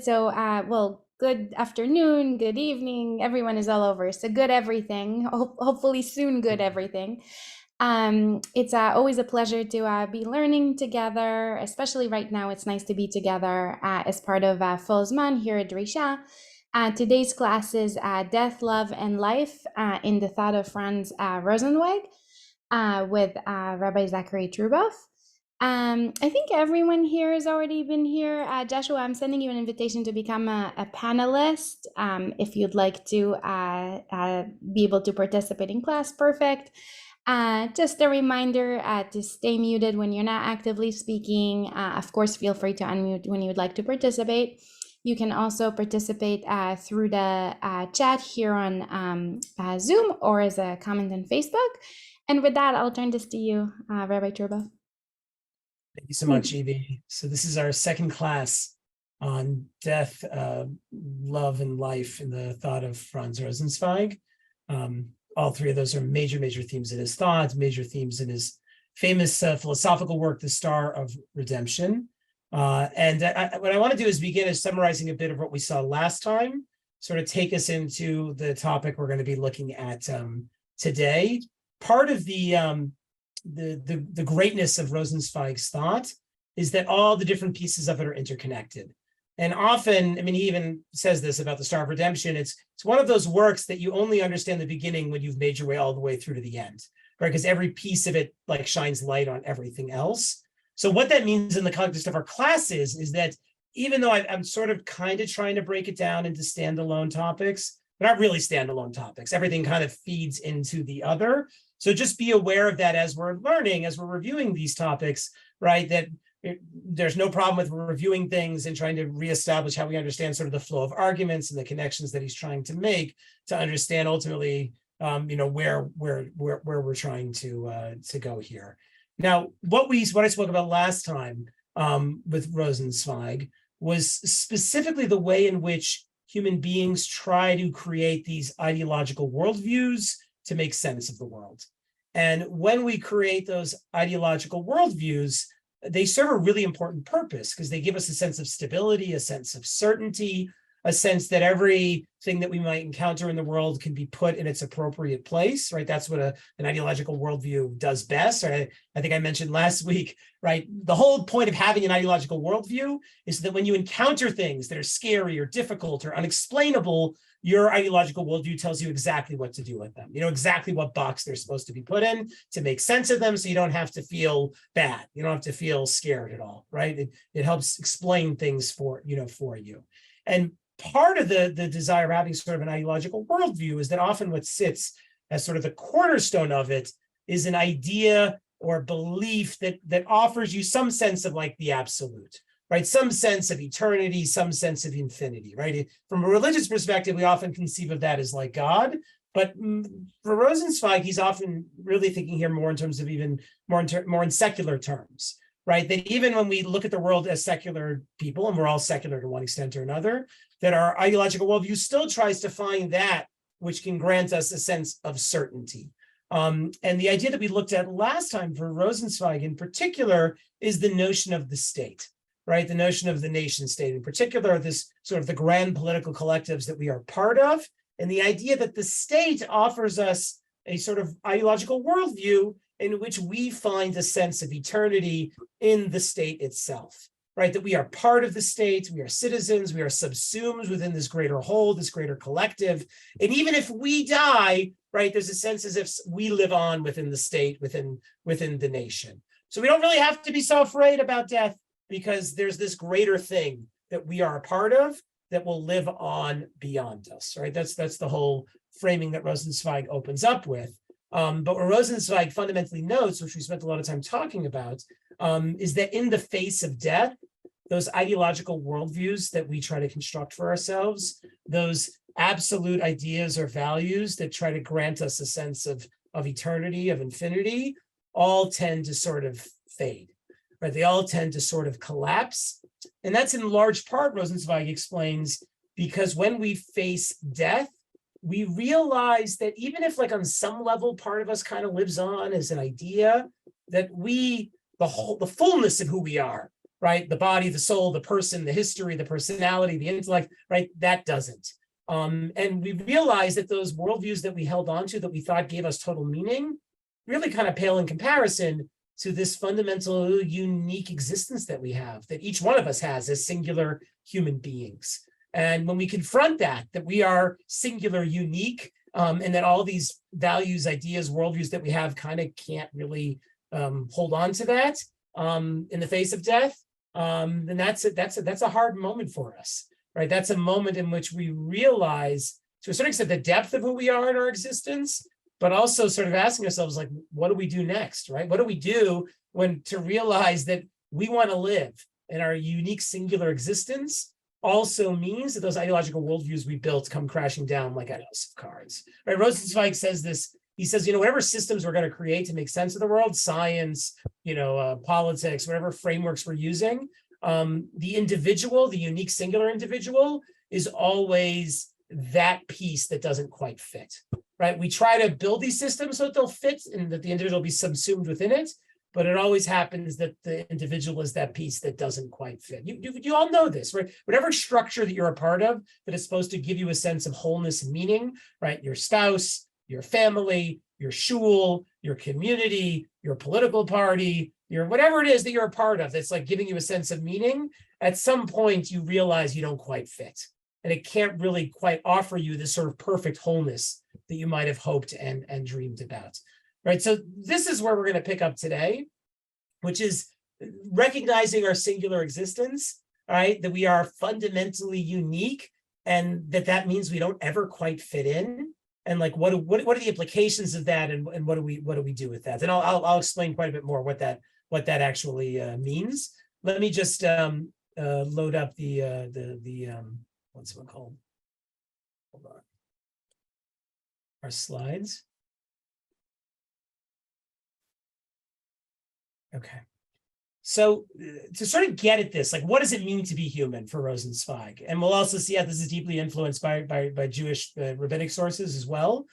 So, well, good afternoon, good evening. Everyone is all over. So, good everything. Hopefully, soon, good everything. It's always a pleasure to be learning together, especially right now. It's nice to be together as part of Fozman here at Drisha. Today's class is Death, Love, and Life in the Thought of Franz Rosenzweig with Rabbi Zachary Truboff. I think everyone here has already been here. Joshua, I'm sending you an invitation to become a panelist. If you'd like to be able to participate in class, perfect. Just a reminder to stay muted when you're not actively speaking. Of course, feel free to unmute when you would like to participate. You can also participate through the chat here on Zoom or as a comment on Facebook. And with that, I'll turn this to you, Rabbi Truboff. Thank you so much, Evie. So this is our second class on death, love, and life in the thought of Franz Rosenzweig. All three of those are major themes in his thought, major themes in his famous philosophical work, The Star of Redemption. What I want to do is begin as summarizing a bit of what we saw last time, sort of take us into the topic we're going to be looking at today. Part of the greatness of Rosenzweig's thought is that all the different pieces of it are interconnected. And often, I mean, he even says this about the Star of Redemption, it's one of those works that you only understand the beginning when you've made your way all the way through to the end, right? Because every piece of it like shines light on everything else. So what that means in the context of our classes is that even though I'm sort of kind of trying to break it down into standalone topics, but not really standalone topics, everything kind of feeds into the other. So just be aware of that as we're learning, as we're reviewing these topics, right? That there's no problem with reviewing things and trying to reestablish how we understand sort of the flow of arguments and the connections that he's trying to make to understand ultimately, where we're trying to go here. Now, what I spoke about last time with Rosenzweig was specifically the way in which human beings try to create these ideological worldviews to make sense of the world. And when we create those ideological worldviews, they serve a really important purpose because they give us a sense of stability, a sense of certainty, a sense that everything that we might encounter in the world can be put in its appropriate place, right? That's what an ideological worldview does best. Right? I think I mentioned last week, right? The whole point of having an ideological worldview is that when you encounter things that are scary or difficult or unexplainable, your ideological worldview tells you exactly what to do with them. You know exactly what box they're supposed to be put in to make sense of them so you don't have to feel bad. You don't have to feel scared at all, right? It helps explain things for you. And part of the desire of having sort of an ideological worldview is that often what sits as sort of the cornerstone of it is an idea or belief that offers you some sense of like the absolute, right? Some sense of eternity, some sense of infinity, right? From a religious perspective, we often conceive of that as like God, but for Rosenzweig, he's often really thinking here more in terms of even more in secular terms, right? That even when we look at the world as secular people, and we're all secular to one extent or another, that our ideological worldview still tries to find that which can grant us a sense of certainty. And the idea that we looked at last time for Rosenzweig in particular is the notion of the state, right? The notion of the nation state, in particular, this sort of the grand political collectives that we are part of, and the idea that the state offers us a sort of ideological worldview in which we find a sense of eternity in the state itself, right? That we are part of the state, we are citizens, we are subsumed within this greater whole, this greater collective. And even if we die, right, there's a sense as if we live on within the state, within the nation. So we don't really have to be so afraid about death because there's this greater thing that we are a part of that will live on beyond us, right? That's the whole framing that Rosenzweig opens up with. But what Rosenzweig fundamentally notes, which we spent a lot of time talking about, is that in the face of death, those ideological worldviews that we try to construct for ourselves, those absolute ideas or values that try to grant us a sense of eternity, of infinity, all tend to sort of fade, right? They all tend to sort of collapse. And that's in large part, Rosenzweig explains, because when we face death, we realize that even if like on some level part of us kind of lives on as an idea, that the fullness of who we are, right? The body, the soul, the person, the history, the personality, the intellect, right? That doesn't. And we realized that those worldviews that we held on to that we thought gave us total meaning really kind of pale in comparison to this fundamental unique existence that we have, that each one of us has as singular human beings. And when we confront that we are singular, unique, and that all these values, ideas, worldviews that we have kind of can't really hold on to that in the face of death, then that's a hard moment for us, right? That's a moment in which we realize, to a certain extent, the depth of who we are in our existence, but also sort of asking ourselves, like, what do we do next, right? What do we do when to realize that we want to live in our unique singular existence also means that those ideological worldviews we built come crashing down like a house of cards, right? Rosenzweig says this. He says, whatever systems we're going to create to make sense of the world, science, politics, whatever frameworks we're using, the individual, the unique singular individual, is always that piece that doesn't quite fit, right? We try to build these systems so that they'll fit and that the individual will be subsumed within it, but it always happens that the individual is that piece that doesn't quite fit. You all know this, right? Whatever structure that you're a part of that is supposed to give you a sense of wholeness and meaning, right? Your spouse, your family, your shul, your community, your political party, your whatever it is that you're a part of that's like giving you a sense of meaning, at some point you realize you don't quite fit. And it can't really quite offer you this sort of perfect wholeness that you might have hoped and dreamed about. Right. So this is where we're going to pick up today, which is recognizing our singular existence, right? That we are fundamentally unique and that means we don't ever quite fit in. And like, what are the implications of that? And what do we do with that? And I'll explain quite a bit more what that actually means. Let me just load up the what's it called? Hold on. Our slides. Okay. So to sort of get at this, like, what does it mean to be human for Rosenzweig? And we'll also see how this is deeply influenced by Jewish rabbinic sources as well,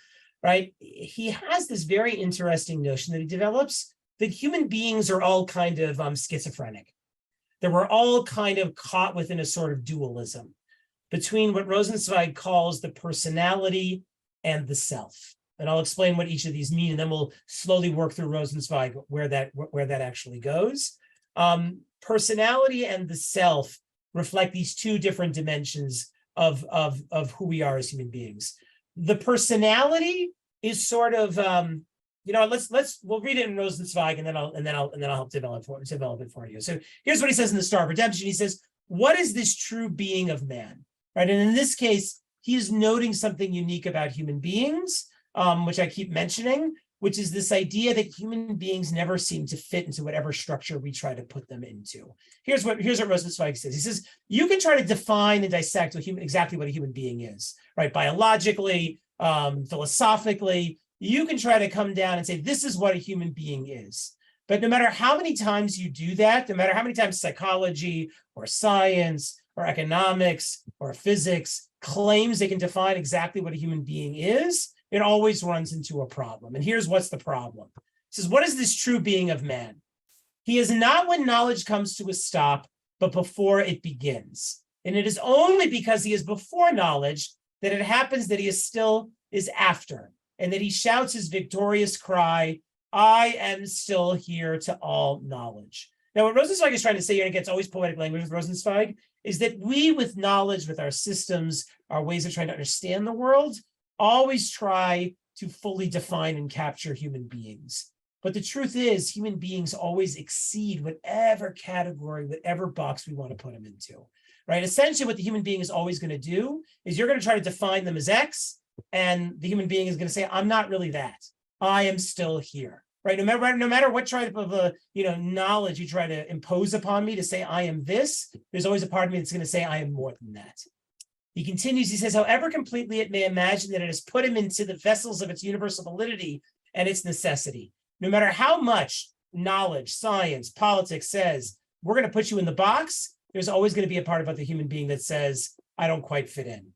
right? He has this very interesting notion that he develops that human beings are all kind of schizophrenic, that we're all kind of caught within a sort of dualism between what Rosenzweig calls the personality and the self. And I'll explain what each of these mean, and then we'll slowly work through Rosenzweig where that actually goes. Personality and the self reflect these two different dimensions of who we are as human beings. The personality is sort of we'll read it in Rosenzweig, and then I'll help develop it for you. So here's what he says in the Star of Redemption. He says, "What is this true being of man?" Right, and in this case, he is noting something unique about human beings, which I keep mentioning, which is this idea that human beings never seem to fit into whatever structure we try to put them into. Here's what Rosenzweig says. He says, you can try to define and dissect exactly what a human being is, right? Biologically, philosophically, you can try to come down and say, this is what a human being is. But no matter how many times you do that, no matter how many times psychology or science or economics or physics claims they can define exactly what a human being is, it always runs into a problem. And here's what's the problem. It says, what is this true being of man? He is not when knowledge comes to a stop, but before it begins. And it is only because he is before knowledge that it happens that he is after, and that he shouts his victorious cry, I am still here to all knowledge. Now, what Rosenzweig is trying to say here, and it gets always poetic language with Rosenzweig, is that we, with knowledge, with our systems, our ways of trying to understand the world, always try to fully define and capture human beings. But the truth is, human beings always exceed whatever category, whatever box we want to put them into, right? Essentially, what the human being is always going to do is you're going to try to define them as X, and the human being is going to say, I'm not really that. I am still here, right? No matter what type of knowledge you try to impose upon me to say I am this, there's always a part of me that's going to say I am more than that. He continues, he says, however completely it may imagine that it has put him into the vessels of its universal validity and its necessity. No matter how much knowledge, science, politics says, we're going to put you in the box, there's always going to be a part about the human being that says, I don't quite fit in.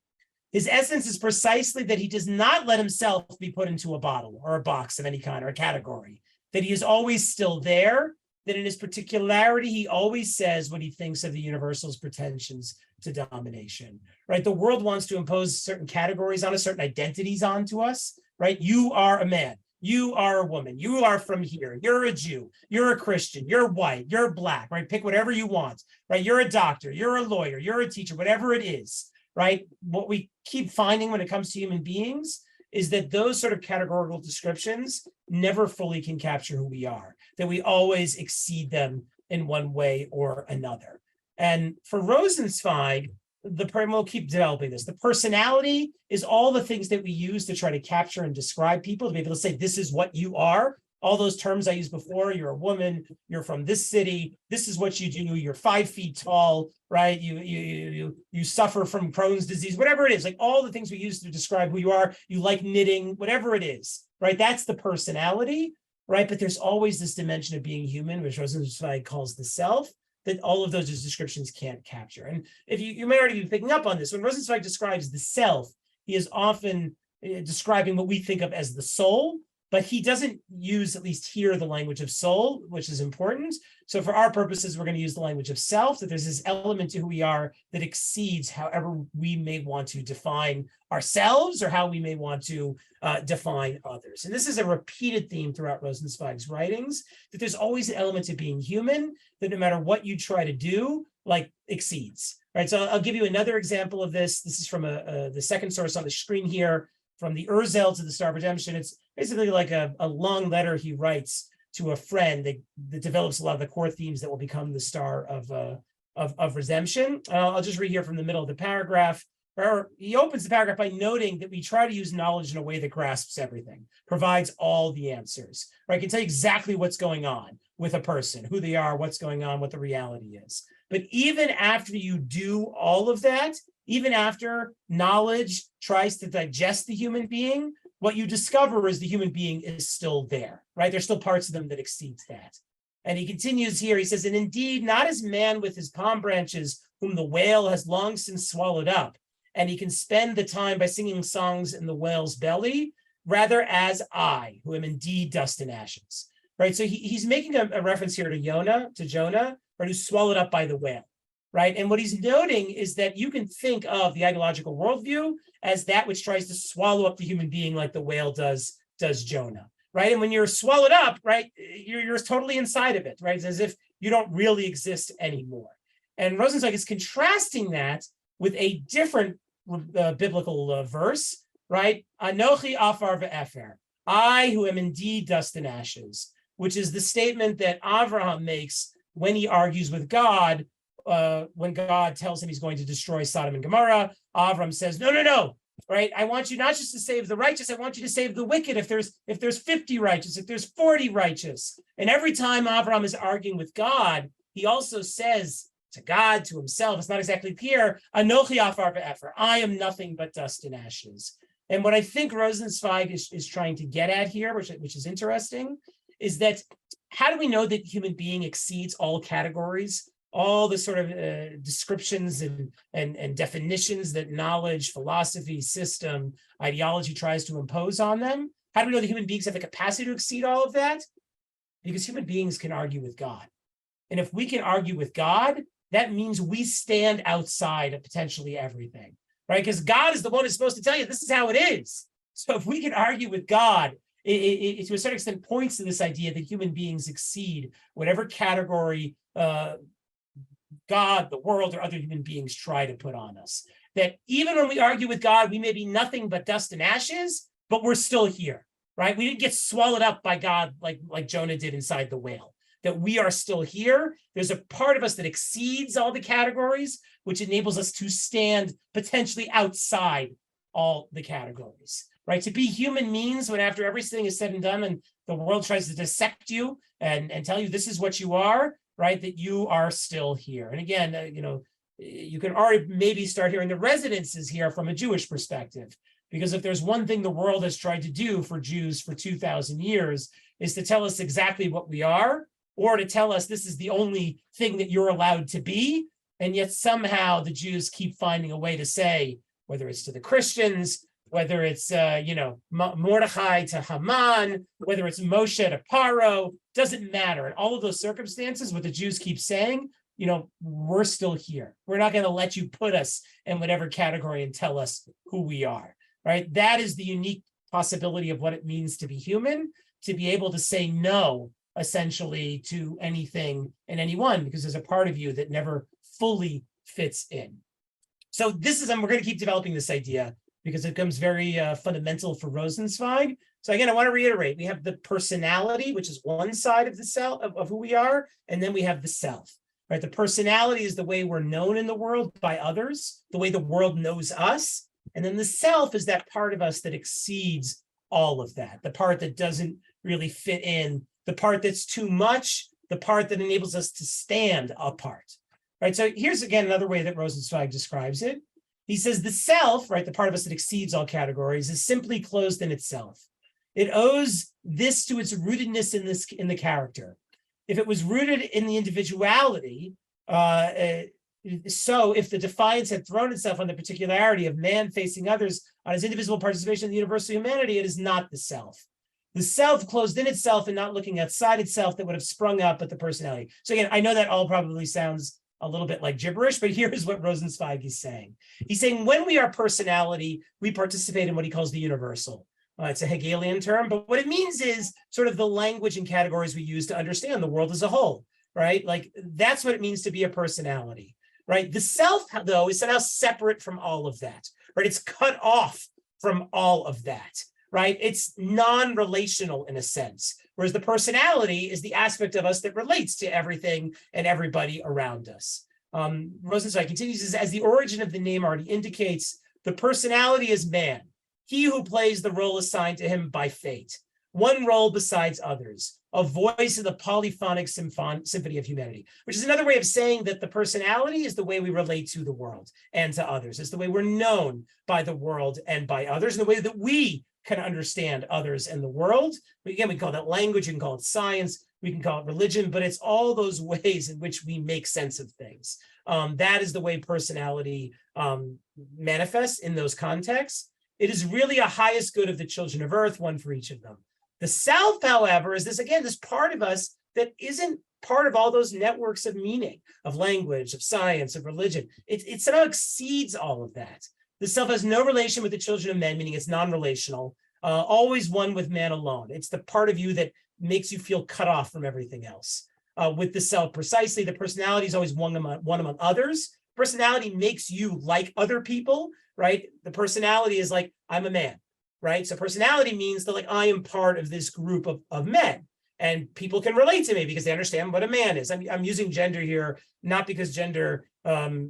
His essence is precisely that he does not let himself be put into a bottle or a box of any kind or a category, that he is always still there, that in his particularity, he always says what he thinks of the universal's pretensions to domination, right? The world wants to impose certain categories on us, certain identities onto us, right? You are a man. You are a woman. You are from here. You're a Jew. You're a Christian. You're white. You're black, right? Pick whatever you want, right? You're a doctor. You're a lawyer. You're a teacher, whatever it is, right? What we keep finding when it comes to human beings is that those sort of categorical descriptions never fully can capture who we are, that we always exceed them in one way or another. And for Rosenzweig, we'll keep developing this. The personality is all the things that we use to try to capture and describe people, to be able to say, this is what you are. All those terms I used before, you're a woman, you're from this city, this is what you do, you're 5 feet tall, right? You suffer from Crohn's disease, whatever it is, like all the things we use to describe who you are, you like knitting, whatever it is, right? That's the personality, right? But there's always this dimension of being human, which Rosenzweig calls the self, that all of those descriptions can't capture. And if you may already be picking up on this, when Rosenzweig describes the self, he is often describing what we think of as the soul, but he doesn't use, at least here, the language of soul, which is important. So for our purposes, we're going to use the language of self, that there's this element to who we are that exceeds however we may want to define ourselves or how we may want to define others. And this is a repeated theme throughout Rosenzweig's writings, that there's always an element to being human, that no matter what you try to do, like exceeds, right? So I'll give you another example of this. This is from the second source on the screen here, from the Urzel to the Star of Redemption. It's basically like a long letter he writes to a friend that develops a lot of the core themes that will become the Star of Redemption. I'll just read here from the middle of the paragraph. Or he opens the paragraph by noting that we try to use knowledge in a way that grasps everything, provides all the answers, right? Can tell you exactly what's going on with a person, who they are, what's going on, what the reality is. But even after you do all of that, even after knowledge tries to digest the human being, what you discover is the human being is still there, right? There's still parts of them that exceeds that. And he continues here, he says, and indeed, not as man with his palm branches, whom the whale has long since swallowed up, and he can spend the time by singing songs in the whale's belly, rather as I, who am indeed dust and ashes, right? So he's making a reference here to Jonah, right, who's swallowed up by the whale, right? And what he's noting is that you can think of the ideological worldview as that which tries to swallow up the human being like the whale does Jonah, right? And when you're swallowed up, right, you're totally inside of it, right? It's as if you don't really exist anymore. And Rosenzweig is contrasting that with a different biblical verse, right? Anochi afar ve'efer, I who am indeed dust and ashes, which is the statement that Avraham makes when he argues with God, when God tells him he's going to destroy Sodom and Gomorrah. Avram says, no, right? I want you not just to save the righteous, I want you to save the wicked. If there's 50 righteous, if there's 40 righteous. And every time Avram is arguing with God, he also says to God, to himself, it's not exactly clear, Anochi afar ve'efer, I am nothing but dust and ashes. And what I think Rosenzweig is trying to get at here, which is interesting, is that how do we know that human being exceeds all categories, all the sort of descriptions and definitions that knowledge, philosophy, system, ideology tries to impose on them? How do we know that human beings have the capacity to exceed all of that? Because human beings can argue with God. And if we can argue with God, that means we stand outside of potentially everything, right? Because God is the one who's supposed to tell you this is how it is. So if we can argue with God, it to a certain extent points to this idea that human beings exceed whatever category God, the world, or other human beings try to put on us. That even when we argue with God, we may be nothing but dust and ashes, but we're still here, right? We didn't get swallowed up by God like Jonah did inside the whale. That we are still here. There's a part of us that exceeds all the categories, which enables us to stand potentially outside all the categories, right? To be human means when after everything is said and done and the world tries to dissect you and tell you this is what you are, right, that you are still here. And again, you can already maybe start hearing the resonances here from a Jewish perspective, because if there's one thing the world has tried to do for Jews for 2,000 years is to tell us exactly what we are, or to tell us this is the only thing that you're allowed to be. And yet somehow the Jews keep finding a way to say, whether it's to the Christians, whether it's, Mordechai to Haman, whether it's Moshe to Paro, doesn't matter. In all of those circumstances, what the Jews keep saying, we're still here. We're not going to let you put us in whatever category and tell us who we are, right? That is the unique possibility of what it means to be human, to be able to say no, essentially, to anything and anyone, because there's a part of you that never fully fits in. So we're going to keep developing this idea because it becomes very fundamental for Rosenzweig. So again, I want to reiterate, we have the personality, which is one side of the self of who we are, and then we have the self. Right, the personality is the way we're known in the world by others, the way the world knows us. And then the self is that part of us that exceeds all of that, the part that doesn't really fit in, the part that's too much, the part that enables us to stand apart. Right, so here's again another way that Rosenzweig describes it. He says the self, right, the part of us that exceeds all categories, is simply closed in itself. It owes this to its rootedness in the character. If it was rooted in the individuality, so if the defiance had thrown itself on the particularity of man facing others on his indivisible participation in the universal humanity, it is not the self. The self closed in itself and not looking outside itself that would have sprung up at the personality. So again, I know that all probably sounds a little bit like gibberish, but here's what Rosenzweig is saying. He's saying when we are personality, we participate in what he calls the universal. It's a Hegelian term, but what it means is sort of the language and categories we use to understand the world as a whole, right? Like that's what it means to be a personality, right? The self, though, is somehow separate from all of that, right? It's cut off from all of that, right? It's non-relational in a sense, whereas the personality is the aspect of us that relates to everything and everybody around us. Rosenzweig continues, as the origin of the name already indicates, the personality is man. He who plays the role assigned to him by fate, one role besides others, a voice in the polyphonic symphony of humanity, which is another way of saying that the personality is the way we relate to the world and to others. It's the way we're known by the world and by others, and the way that we can understand others and the world. But again, we call that language, you can call it science, we can call it religion, but it's all those ways in which we make sense of things. That is the way personality manifests in those contexts. It is really a highest good of the children of earth, one for each of them. The self, however, is this part of us that isn't part of all those networks of meaning, of language, of science, of religion. It somehow exceeds all of that. The self has no relation with the children of men, meaning it's non-relational, always one with man alone. It's the part of you that makes you feel cut off from everything else. With the self, precisely, the personality is always one among others. Personality makes you like other people, right? The personality is like, I'm a man, right? So personality means that like, I am part of this group of men, and people can relate to me because they understand what a man is. I'm using gender here, not because gender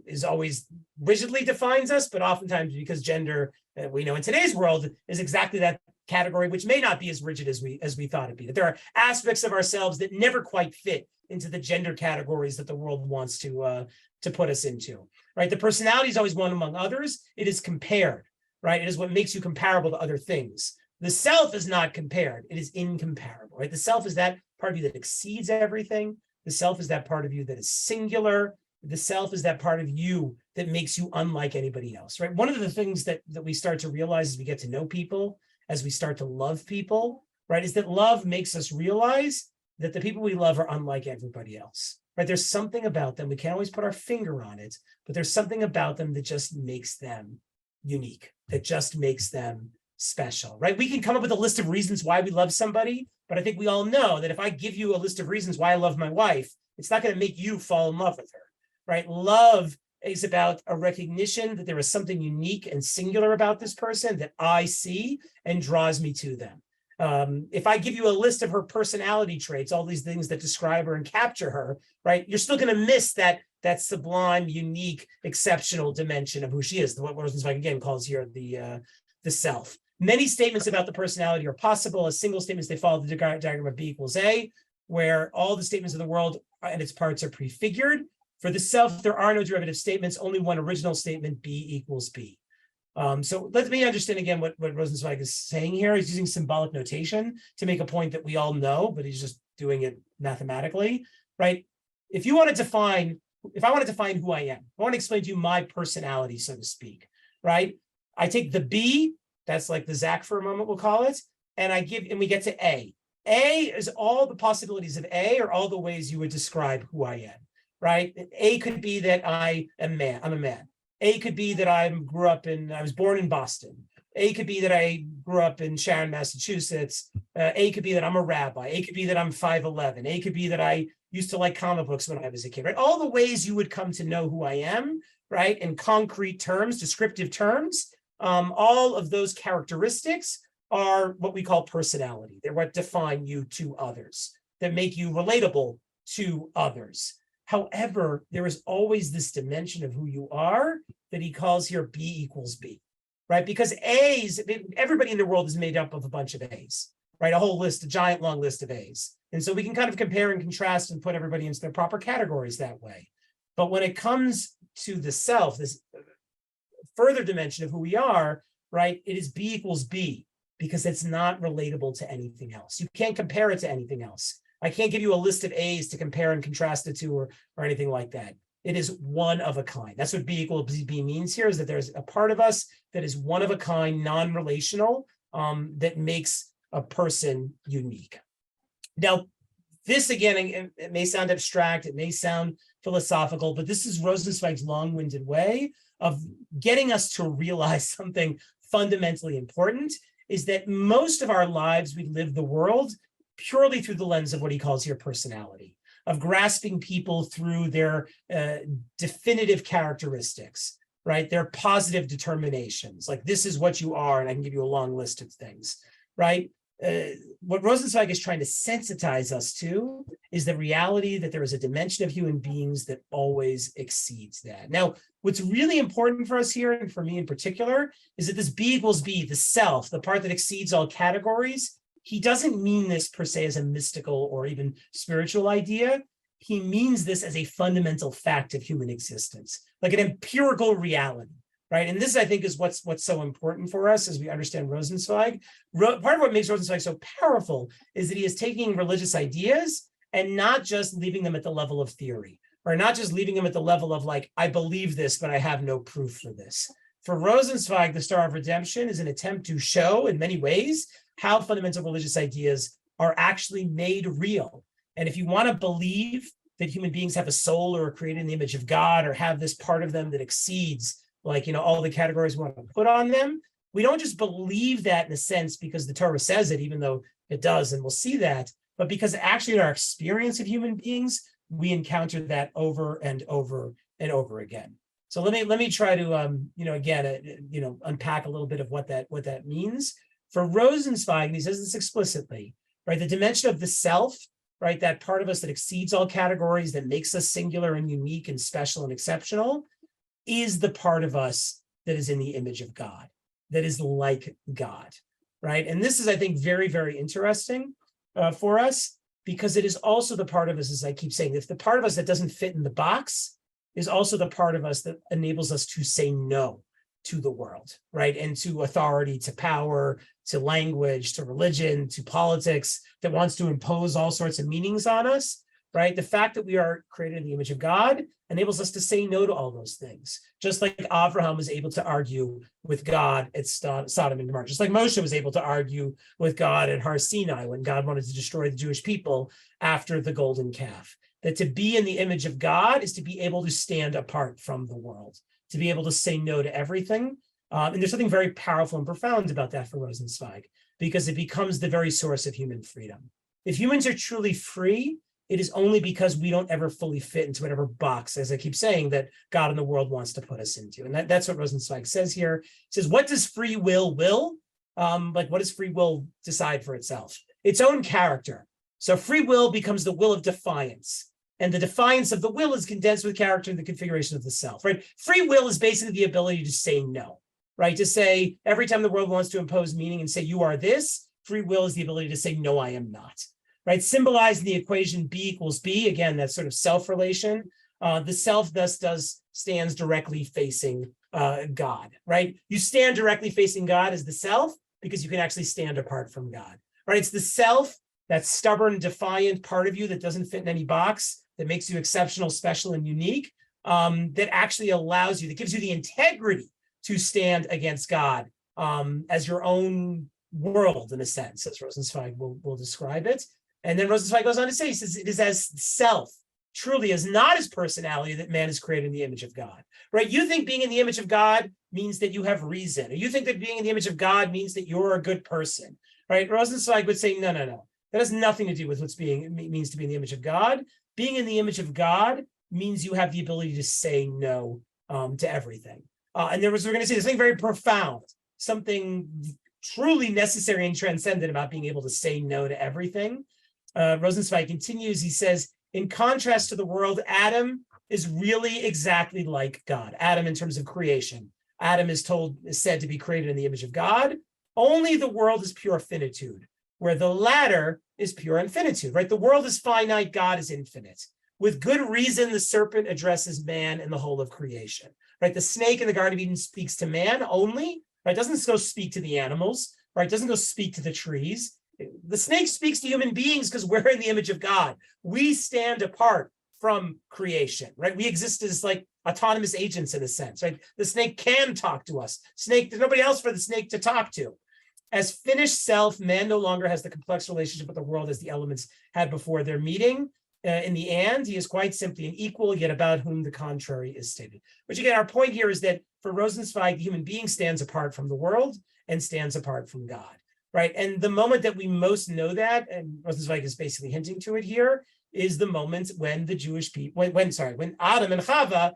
is always rigidly defines us, but oftentimes because gender, we know in today's world, is exactly that category, which may not be as rigid as we thought it'd be. That there are aspects of ourselves that never quite fit into the gender categories that the world wants to put us into, right? The personality is always one among others. It is compared, right? It is what makes you comparable to other things. The self is not compared. It is incomparable, right? The self is that part of you that exceeds everything. The self is that part of you that is singular. The self is that part of you that makes you unlike anybody else, right? One of the things that we start to realize as we get to know people, as we start to love people, right, is that love makes us realize that the people we love are unlike everybody else, right? There's something about them. We can't always put our finger on it, but there's something about them that just makes them unique, that just makes them special, right? We can come up with a list of reasons why we love somebody, but I think we all know that if I give you a list of reasons why I love my wife, it's not going to make you fall in love with her, right? Love is about a recognition that there is something unique and singular about this person that I see and draws me to them. If I give you a list of her personality traits, all these things that describe her and capture her, right, you're still going to miss that sublime, unique, exceptional dimension of who she is. What Rosenzweig again calls here the self. Many statements about the personality are possible. As single statements, they follow the diagram of B equals A, where all the statements of the world and its parts are prefigured. For the self, there are no derivative statements, only one original statement, B equals B. So let me understand again what Rosenzweig is saying here. He's using symbolic notation to make a point that we all know, but he's just doing it mathematically, right? If I want to define who I am, I want to explain to you my personality, so to speak, right? I take the B That's like the Zach for a moment, we'll call it. And we get to A. A is all the possibilities of A are all the ways you would describe who I am, right? A could be that I am man. I'm a man. A could be that I was born in Boston. A could be that I grew up in Sharon, Massachusetts. A could be that I'm a rabbi. A could be that I'm 5'11". A could be that I used to like comic books when I was a kid, right? All the ways you would come to know who I am, right? In concrete terms, descriptive terms, all of those characteristics are what we call personality. They're what define you to others, that make you relatable to others. However, there is always this dimension of who you are that he calls here B equals B, right? Because A's, everybody in the world is made up of a bunch of A's, right? A whole list, a giant long list of A's. And so we can kind of compare and contrast and put everybody into their proper categories that way. But when it comes to the self, this further dimension of who we are, right? It is B equals B, because it's not relatable to anything else. You can't compare it to anything else. I can't give you a list of A's to compare and contrast it to or anything like that. It is one of a kind. That's what B equals B means here, is that there's a part of us that is one of a kind, non-relational, that makes a person unique. Now, this again, it may sound abstract, it may sound philosophical, but this is Rosenzweig's long-winded way of getting us to realize something fundamentally important, is that most of our lives, we live the world purely through the lens of what he calls here personality, of grasping people through their definitive characteristics, right? Their positive determinations, like this is what you are, and I can give you a long list of things, right? What Rosenzweig is trying to sensitize us to is the reality that there is a dimension of human beings that always exceeds that. Now, what's really important for us here, and for me in particular, is that this B equals B, the self, the part that exceeds all categories, he doesn't mean this per se as a mystical or even spiritual idea. He means this as a fundamental fact of human existence, like an empirical reality. Right. And this, I think, is what's so important for us as we understand Rosenzweig. Part of what makes Rosenzweig so powerful is that he is taking religious ideas and not just leaving them at the level of theory, or not just leaving them at the level of like, I believe this, but I have no proof for this. For Rosenzweig, the Star of Redemption is an attempt to show in many ways how fundamental religious ideas are actually made real. And if you want to believe that human beings have a soul or are created in the image of God, or have this part of them that exceeds, like, all the categories we want to put on them, we don't just believe that in a sense because the Torah says it, even though it does, and we'll see that, but because actually in our experience of human beings, we encounter that over and over and over again. So let me try to again unpack a little bit of what that means. For Rosenzweig, and he says this explicitly, right? The dimension of the self, right? That part of us that exceeds all categories, that makes us singular and unique and special and exceptional, is the part of us that is in the image of God, that is like God, right? And this is, I think, very, very interesting for us, because it is also the part of us, as I keep saying, if the part of us that doesn't fit in the box is also the part of us that enables us to say no to the world, right? And to authority, to power, to language, to religion, to politics, that wants to impose all sorts of meanings on us, right? The fact that we are created in the image of God enables us to say no to all those things. Just like Abraham was able to argue with God at Sodom and Gomorrah, just like Moshe was able to argue with God at Har Sinai when God wanted to destroy the Jewish people after the golden calf. That to be in the image of God is to be able to stand apart from the world, to be able to say no to everything. And there's something very powerful and profound about that for Rosenzweig, because it becomes the very source of human freedom. If humans are truly free, it is only because we don't ever fully fit into whatever box, as I keep saying, that God and the world wants to put us into. And that's what Rosenzweig says here. He says, what does free will? What does free will decide for itself? Its own character. So free will becomes the will of defiance. And the defiance of the will is condensed with character in the configuration of the self, right? Free will is basically the ability to say no, right? To say, every time the world wants to impose meaning and say, you are this, free will is the ability to say, no, I am not. Right, symbolized in the equation B equals B, again, that sort of self-relation. The self thus stands directly facing God, right? You stand directly facing God as the self because you can actually stand apart from God, right? It's the self, that stubborn, defiant part of you that doesn't fit in any box, that makes you exceptional, special, and unique, that actually allows you, that gives you the integrity to stand against God as your own world, in a sense, as Rosenzweig will describe it. And then Rosenzweig goes on to say, he says, it is as self, truly as not as personality, that man is created in the image of God, right? You think being in the image of God means that you have reason, or you think that being in the image of God means that you're a good person, right? Rosenzweig would say, no. That has nothing to do with it means to be in the image of God. Being in the image of God means you have the ability to say no to everything. And we're going to see something very profound, something truly necessary and transcendent about being able to say no to everything. Rosenzweig continues, he says, in contrast to the world, Adam is really exactly like God. Adam in terms of creation. Adam is said to be created in the image of God. Only the world is pure finitude, where the latter is pure infinitude, right? The world is finite, God is infinite. With good reason, the serpent addresses man and the whole of creation, right? The snake in the Garden of Eden speaks to man only, right? Doesn't go speak to the animals, right? Doesn't go speak to the trees. The snake speaks to human beings because we're in the image of God. We stand apart from creation, right? We exist as like autonomous agents in a sense, right? The snake can talk to us. There's nobody else for the snake to talk to. As finished self, man no longer has the complex relationship with the world as the elements had before their meeting. In the and, he is quite simply an equal, yet about whom the contrary is stated. Which again, our point here is that for Rosenzweig, the human being stands apart from the world and stands apart from God, right? And the moment that we most know that, and Rosenzweig is basically hinting to it here, is the moment when the Jewish people, when Adam and Chava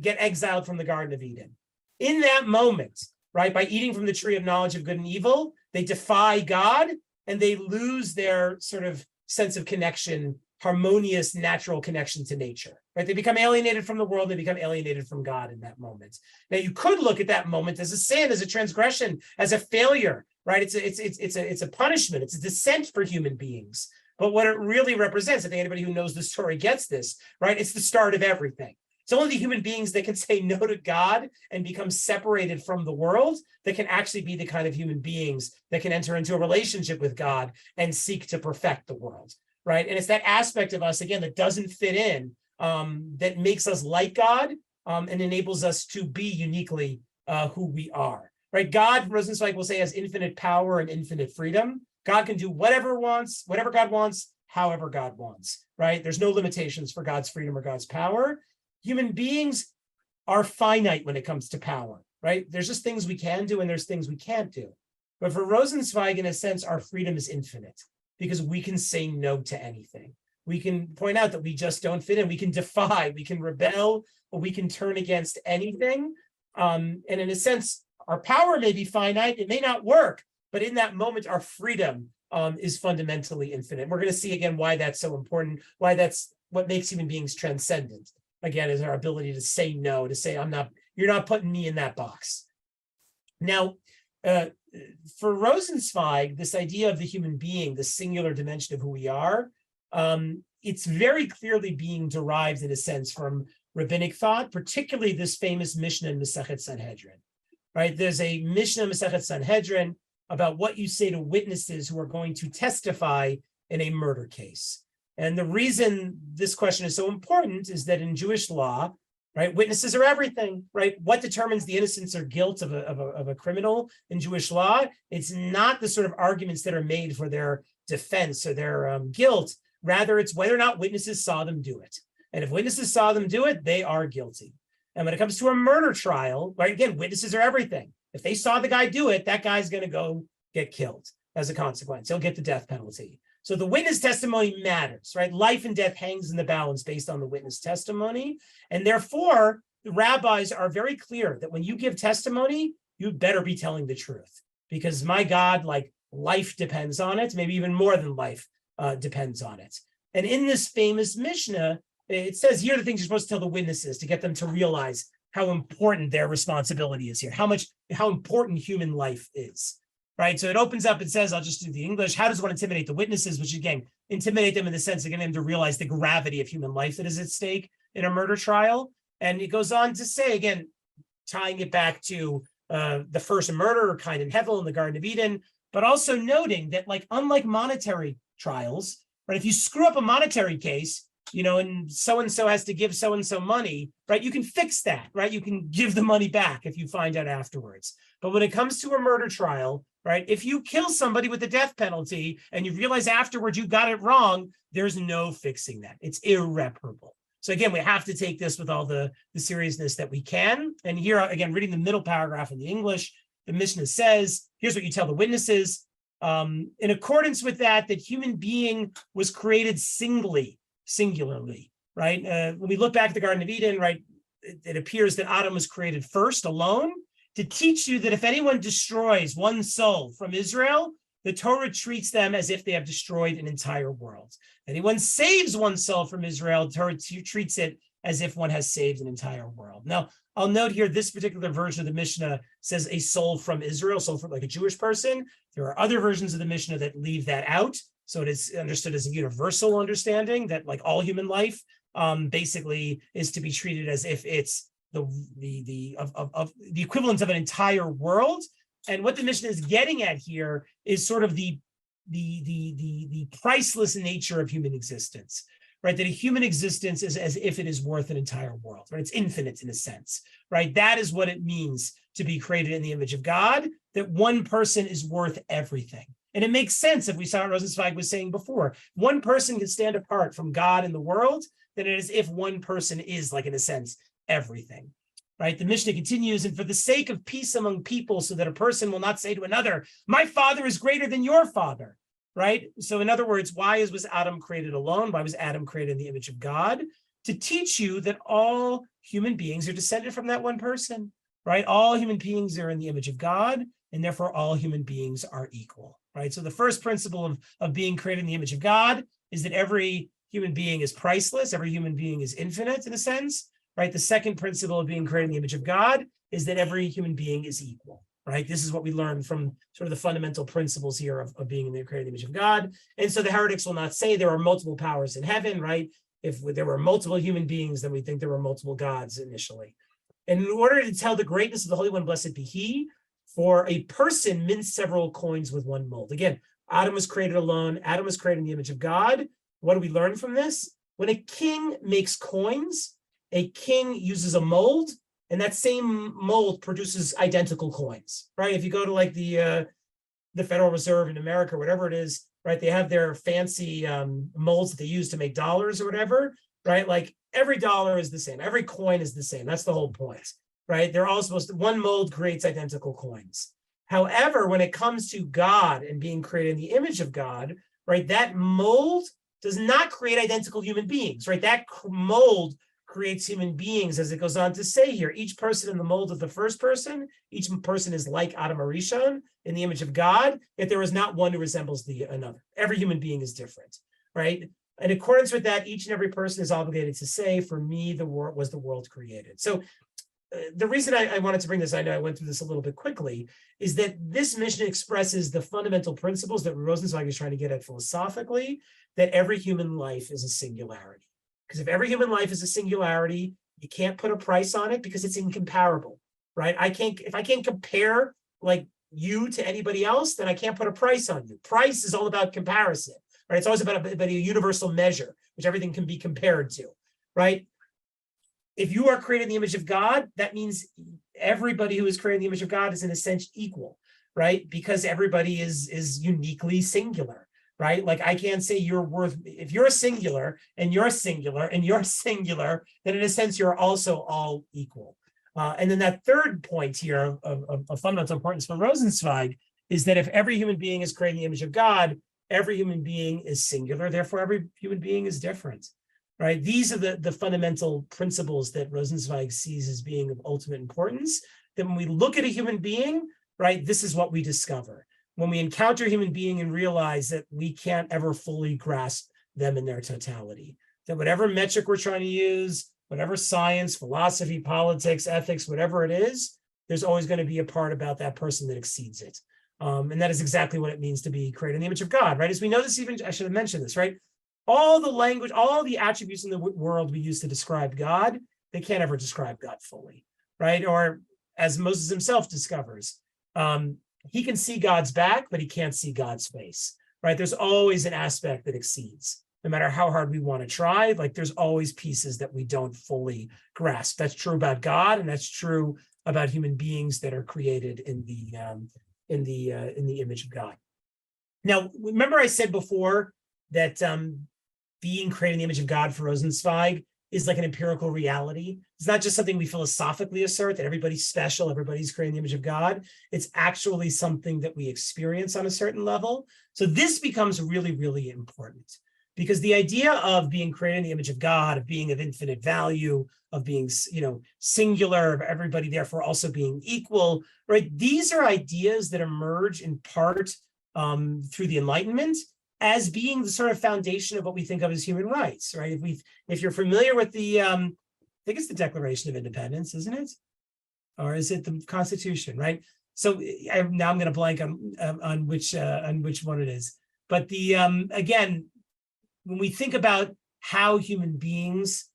get exiled from the Garden of Eden. In that moment, right, by eating from the tree of knowledge of good and evil, they defy God and they lose their sort of sense of connection, harmonious, natural connection to nature, right? They become alienated from the world, they become alienated from God in that moment. Now, you could look at that moment as a sin, as a transgression, as a failure, right? It's a punishment, it's a descent for human beings. But what it really represents, I think anybody who knows the story gets this, right? It's the start of everything. It's only the human beings that can say no to God and become separated from the world that can actually be the kind of human beings that can enter into a relationship with God and seek to perfect the world, right? And it's that aspect of us, again, that doesn't fit in, that makes us like God and enables us to be uniquely who we are, right? God, Rosenzweig will say, has infinite power and infinite freedom. God can do whatever God wants, however God wants, right? There's no limitations for God's freedom or God's power. Human beings are finite when it comes to power, right? There's just things we can do and there's things we can't do. But for Rosenzweig, in a sense, our freedom is infinite because we can say no to anything. We can point out that we just don't fit in. We can defy, we can rebel, or we can turn against anything. And in a sense, our power may be finite. It may not work, but in that moment, our freedom is fundamentally infinite. We're going to see again why that's so important, why that's what makes human beings transcendent. Again, is our ability to say no, to say, you're not putting me in that box. Now, for Rosenzweig, this idea of the human being, the singular dimension of who we are, it's very clearly being derived in a sense from rabbinic thought, particularly this famous Mishnah in Masechet Sanhedrin, right? There's a Mishnah in Masechet Sanhedrin about what you say to witnesses who are going to testify in a murder case. And the reason this question is so important is that in Jewish law, right, witnesses are everything, right? What determines the innocence or guilt of a criminal in Jewish law? It's not the sort of arguments that are made for their defense or their guilt. Rather, it's whether or not witnesses saw them do it. And if witnesses saw them do it, they are guilty. And when it comes to a murder trial, right, again, witnesses are everything. If they saw the guy do it, that guy's going to go get killed as a consequence. He'll get the death penalty. So the witness testimony matters, right? Life and death hangs in the balance based on the witness testimony. And therefore, the rabbis are very clear that when you give testimony, you better be telling the truth. Because my God, like life depends on it, maybe even more than life depends on it. And in this famous Mishnah, it says here the things you're supposed to tell the witnesses to get them to realize how important their responsibility is here, how important human life is. Right, so it opens up and says, I'll just do the English. How does one intimidate the witnesses? Which again, intimidate them in the sense of getting them to realize the gravity of human life that is at stake in a murder trial. And it goes on to say, again, tying it back to the first murder, Cain and Hevel in the Garden of Eden, but also noting that, like, unlike monetary trials, right, if you screw up a monetary case, and so has to give so-and-so money, right? You can fix that, right? You can give the money back if you find out afterwards. But when it comes to a murder trial, right, if you kill somebody with the death penalty and you realize afterwards you got it wrong, there's no fixing that. It's irreparable. So again, we have to take this with all the seriousness that we can. And here, again, reading the middle paragraph in the English, the Mishnah says, here's what you tell the witnesses. In accordance with that human being was created singularly, right? When we look back at the Garden of Eden, right, it appears that Adam was created first alone to teach you that if anyone destroys one soul from Israel, the Torah treats them as if they have destroyed an entire world. Anyone saves one soul from Israel, the Torah treats it as if one has saved an entire world. Now, I'll note here, this particular version of the Mishnah says a soul from Israel, soul from like a Jewish person. There are other versions of the Mishnah that leave that out. So it is understood as a universal understanding that like all human life basically is to be treated as if it's the equivalent of an entire world. And what the Mishnah is getting at here is sort of the priceless nature of human existence, right? That a human existence is as if it is worth an entire world, right? It's infinite in a sense, right? That is what it means to be created in the image of God, that one person is worth everything. And it makes sense if we saw what Rosenzweig was saying before. One person can stand apart from God in the world, then it is if one person is, like in a sense, everything. Right? The Mishnah continues, and for the sake of peace among people, so that a person will not say to another, my father is greater than your father, right? So in other words, why was Adam created alone? Why was Adam created in the image of God? To teach you that all human beings are descended from that one person, right? All human beings are in the image of God, and therefore all human beings are equal, right? So the first principle of being created in the image of God is that every human being is priceless, every human being is infinite in a sense, right? The second principle of being created in the image of God is that every human being is equal, right? This is what we learn from sort of the fundamental principles here of being created in the image of God. And so the heretics will not say there are multiple powers in heaven, right? If there were multiple human beings, then we think there were multiple gods initially. And in order to tell the greatness of the Holy One, blessed be he, for a person mints several coins with one mold. Again, Adam was created alone. Adam was created in the image of God. What do we learn from this? When a king makes coins, a king uses a mold, and that same mold produces identical coins, right? If you go to like the Federal Reserve in America, whatever it is, right? They have their fancy molds that they use to make dollars or whatever, right? Like every dollar is the same. Every coin is the same. That's the whole point, right? They're all supposed to, one mold creates identical coins. However, when it comes to God and being created in the image of God, right? That mold does not create identical human beings, right? That mold creates human beings, as it goes on to say here. Each person in the mold of the first person, each person is like Adam Arishon in the image of God, yet there is not one who resembles another. Every human being is different, right? In accordance with that, each and every person is obligated to say, for me, the world created. So the reason I wanted to bring this, I know I went through this a little bit quickly, is that this Mishnah expresses the fundamental principles that Rosenzweig is trying to get at philosophically, that every human life is a singularity. Because if every human life is a singularity, you can't put a price on it because it's incomparable, right? If I can't compare like you to anybody else, then I can't put a price on you. Price is all about comparison, right? It's always about a universal measure, which everything can be compared to, right? If you are created in the image of God, that means everybody who is created in the image of God is in a sense equal, right? Because everybody is uniquely singular. Right? Like I can't say you're worth, if you're singular and you're singular and you're singular, then in a sense, you're also all equal. And then that third point here of fundamental importance for Rosenzweig is that if every human being is created in the image of God, every human being is singular, therefore every human being is different, right? These are the fundamental principles that Rosenzweig sees as being of ultimate importance, that when we look at a human being, right, this is what we discover. When we encounter a human being and realize that we can't ever fully grasp them in their totality, that whatever metric we're trying to use, whatever science, philosophy, politics, ethics, whatever it is, there's always going to be a part about that person that exceeds it. And that is exactly what it means to be created in the image of God, right? As we know this, even I should have mentioned this, right? All the language, all the attributes in the world we use to describe God, they can't ever describe God fully, right? Or as Moses himself discovers, he can see God's back, but he can't see God's face, right? There's always an aspect that exceeds. no matter how hard we want to try, like there's always pieces that we don't fully grasp. That's true about God, and that's true about human beings that are created in the image of God. Now, remember I said before that being created in the image of God for Rosenzweig is like an empirical reality. It's not just something we philosophically assert that everybody's special, everybody's created in the image of God. It's actually something that we experience on a certain level. So this becomes really, really important, because the idea of being created in the image of God, of being of infinite value, of being, singular, of everybody therefore also being equal, right? These are ideas that emerge in part through the Enlightenment as being the sort of foundation of what we think of as human rights, right? If you're familiar with the, I think it's the Declaration of Independence, isn't it? Or is it the Constitution, right? So now I'm going to blank on which one it is. But the again, when we think about how human beings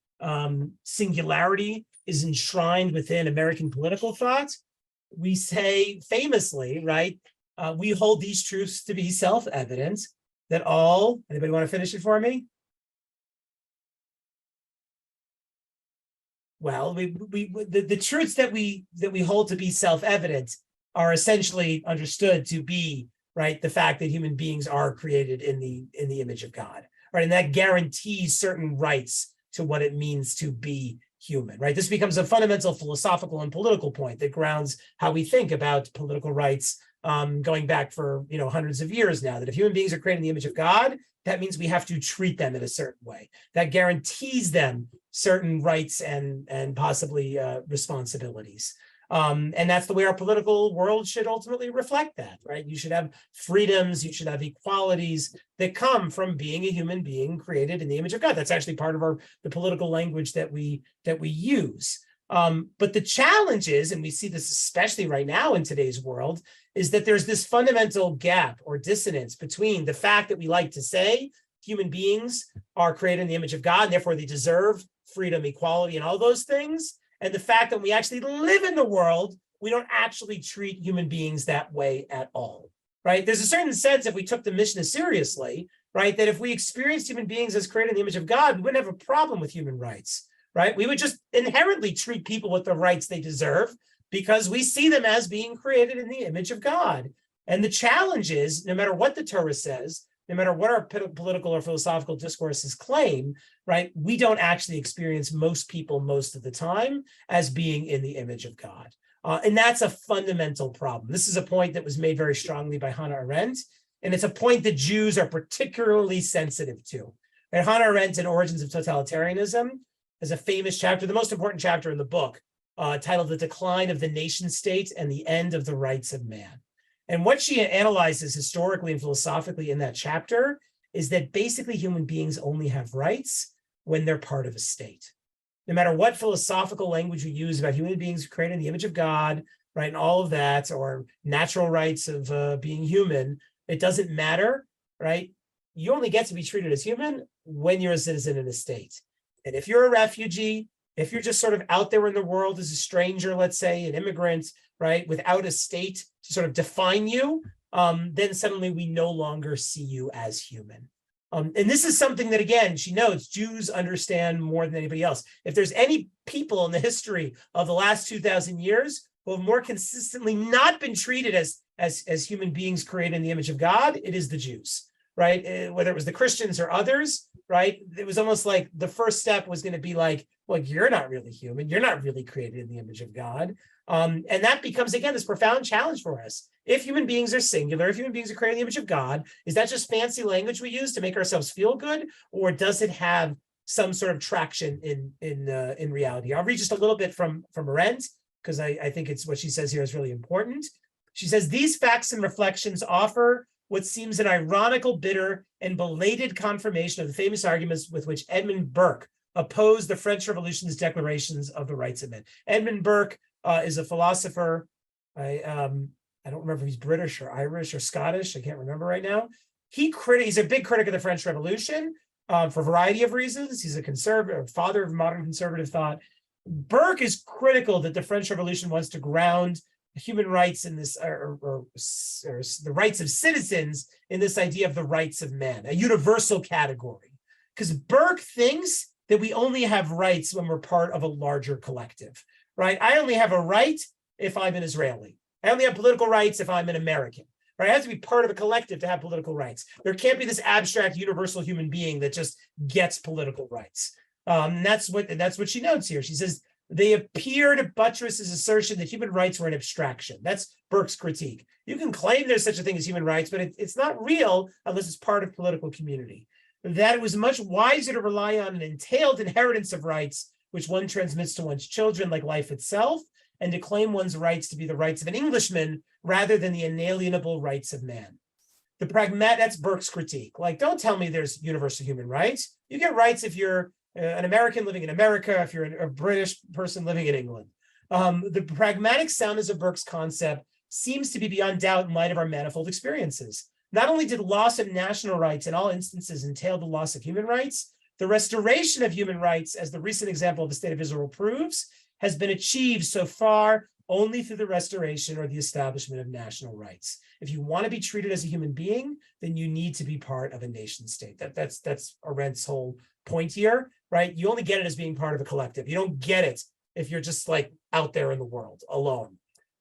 singularity is enshrined within American political thought, we say famously, right? We hold these truths to be self-evident, that all, anybody want to finish it for me? Well, the truths that we hold to be self-evident are essentially understood to be, right, the fact that human beings are created in the image of God, right? And that guarantees certain rights to what it means to be human, right? This becomes a fundamental philosophical and political point that grounds how we think about political rights, going back for hundreds of years now, that if human beings are created in the image of God, that means we have to treat them in a certain way. That guarantees them certain rights and possibly responsibilities. And that's the way our political world should ultimately reflect that, right? You should have freedoms, you should have equalities that come from being a human being created in the image of God. That's actually part of the political language that we use. But the challenge is, and we see this especially right now in today's world, is that there's this fundamental gap or dissonance between the fact that we like to say human beings are created in the image of God, and therefore they deserve freedom, equality, and all those things, and the fact that we actually live in the world, we don't actually treat human beings that way at all, right? There's a certain sense, if we took the Mishnah seriously, right, that if we experienced human beings as created in the image of God, we wouldn't have a problem with human rights, right? We would just inherently treat people with the rights they deserve because we see them as being created in the image of God. And the challenge is, no matter what the Torah says, no matter what our political or philosophical discourses claim, right, we don't actually experience most people most of the time as being in the image of God. And that's a fundamental problem. This is a point that was made very strongly by Hannah Arendt, and it's a point that Jews are particularly sensitive to. And Hannah Arendt in Origins of Totalitarianism has a famous chapter, the most important chapter in the book, titled The Decline of the Nation State and the End of the Rights of Man. And what she analyzes historically and philosophically in that chapter is that basically human beings only have rights when they're part of a state. No matter what philosophical language we use about human beings created in the image of God, right, and all of that, or natural rights of being human, it doesn't matter, right? You only get to be treated as human when you're a citizen in a state. And if you're a refugee, if you're just sort of out there in the world as a stranger, let's say, an immigrant, right, without a state to sort of define you, then suddenly we no longer see you as human. And this is something that, again, she notes Jews understand more than anybody else. If there's any people in the history of the last 2,000 years who have more consistently not been treated as human beings created in the image of God, it is the Jews, right? Whether it was the Christians or others, right? It was almost like the first step was going to be like, well, you're not really human. You're not really created in the image of God. And that becomes, again, this profound challenge for us. If human beings are singular, if human beings are created in the image of God, is that just fancy language we use to make ourselves feel good? Or does it have some sort of traction in reality? I'll read just a little bit from Arendt, because I think it's what she says here is really important. She says, these facts and reflections offer what seems an ironical, bitter, and belated confirmation of the famous arguments with which Edmund Burke opposed the French Revolution's declarations of the rights of men. Edmund Burke is a philosopher. I don't remember if he's British or Irish or Scottish. I can't remember right now. He's a big critic of the French Revolution for a variety of reasons. He's a conservative, father of modern conservative thought. Burke is critical that the French Revolution wants to ground human rights in this, or the rights of citizens in this idea of the rights of man, a universal category. Because Burke thinks that we only have rights when we're part of a larger collective, right? I only have a right if I'm an Israeli. I only have political rights if I'm an American, right? I have to be part of a collective to have political rights. There can't be this abstract universal human being that just gets political rights. That's what she notes here. She says, they appear to buttress his assertion that human rights were an abstraction. That's Burke's critique. You can claim there's such a thing as human rights, but it's not real unless it's part of political community. That it was much wiser to rely on an entailed inheritance of rights, which one transmits to one's children like life itself, and to claim one's rights to be the rights of an Englishman rather than the inalienable rights of man. That's Burke's critique. Like, don't tell me there's universal human rights. You get rights if you're an American living in America, if you're a British person living in England. The pragmatic soundness of Burke's concept seems to be beyond doubt in light of our manifold experiences. Not only did loss of national rights in all instances entail the loss of human rights, the restoration of human rights, as the recent example of the state of Israel proves, has been achieved so far only through the restoration or the establishment of national rights. If you want to be treated as a human being, then you need to be part of a nation state. That's Arendt's whole point here, right? You only get it as being part of a collective. You don't get it if you're just like out there in the world alone.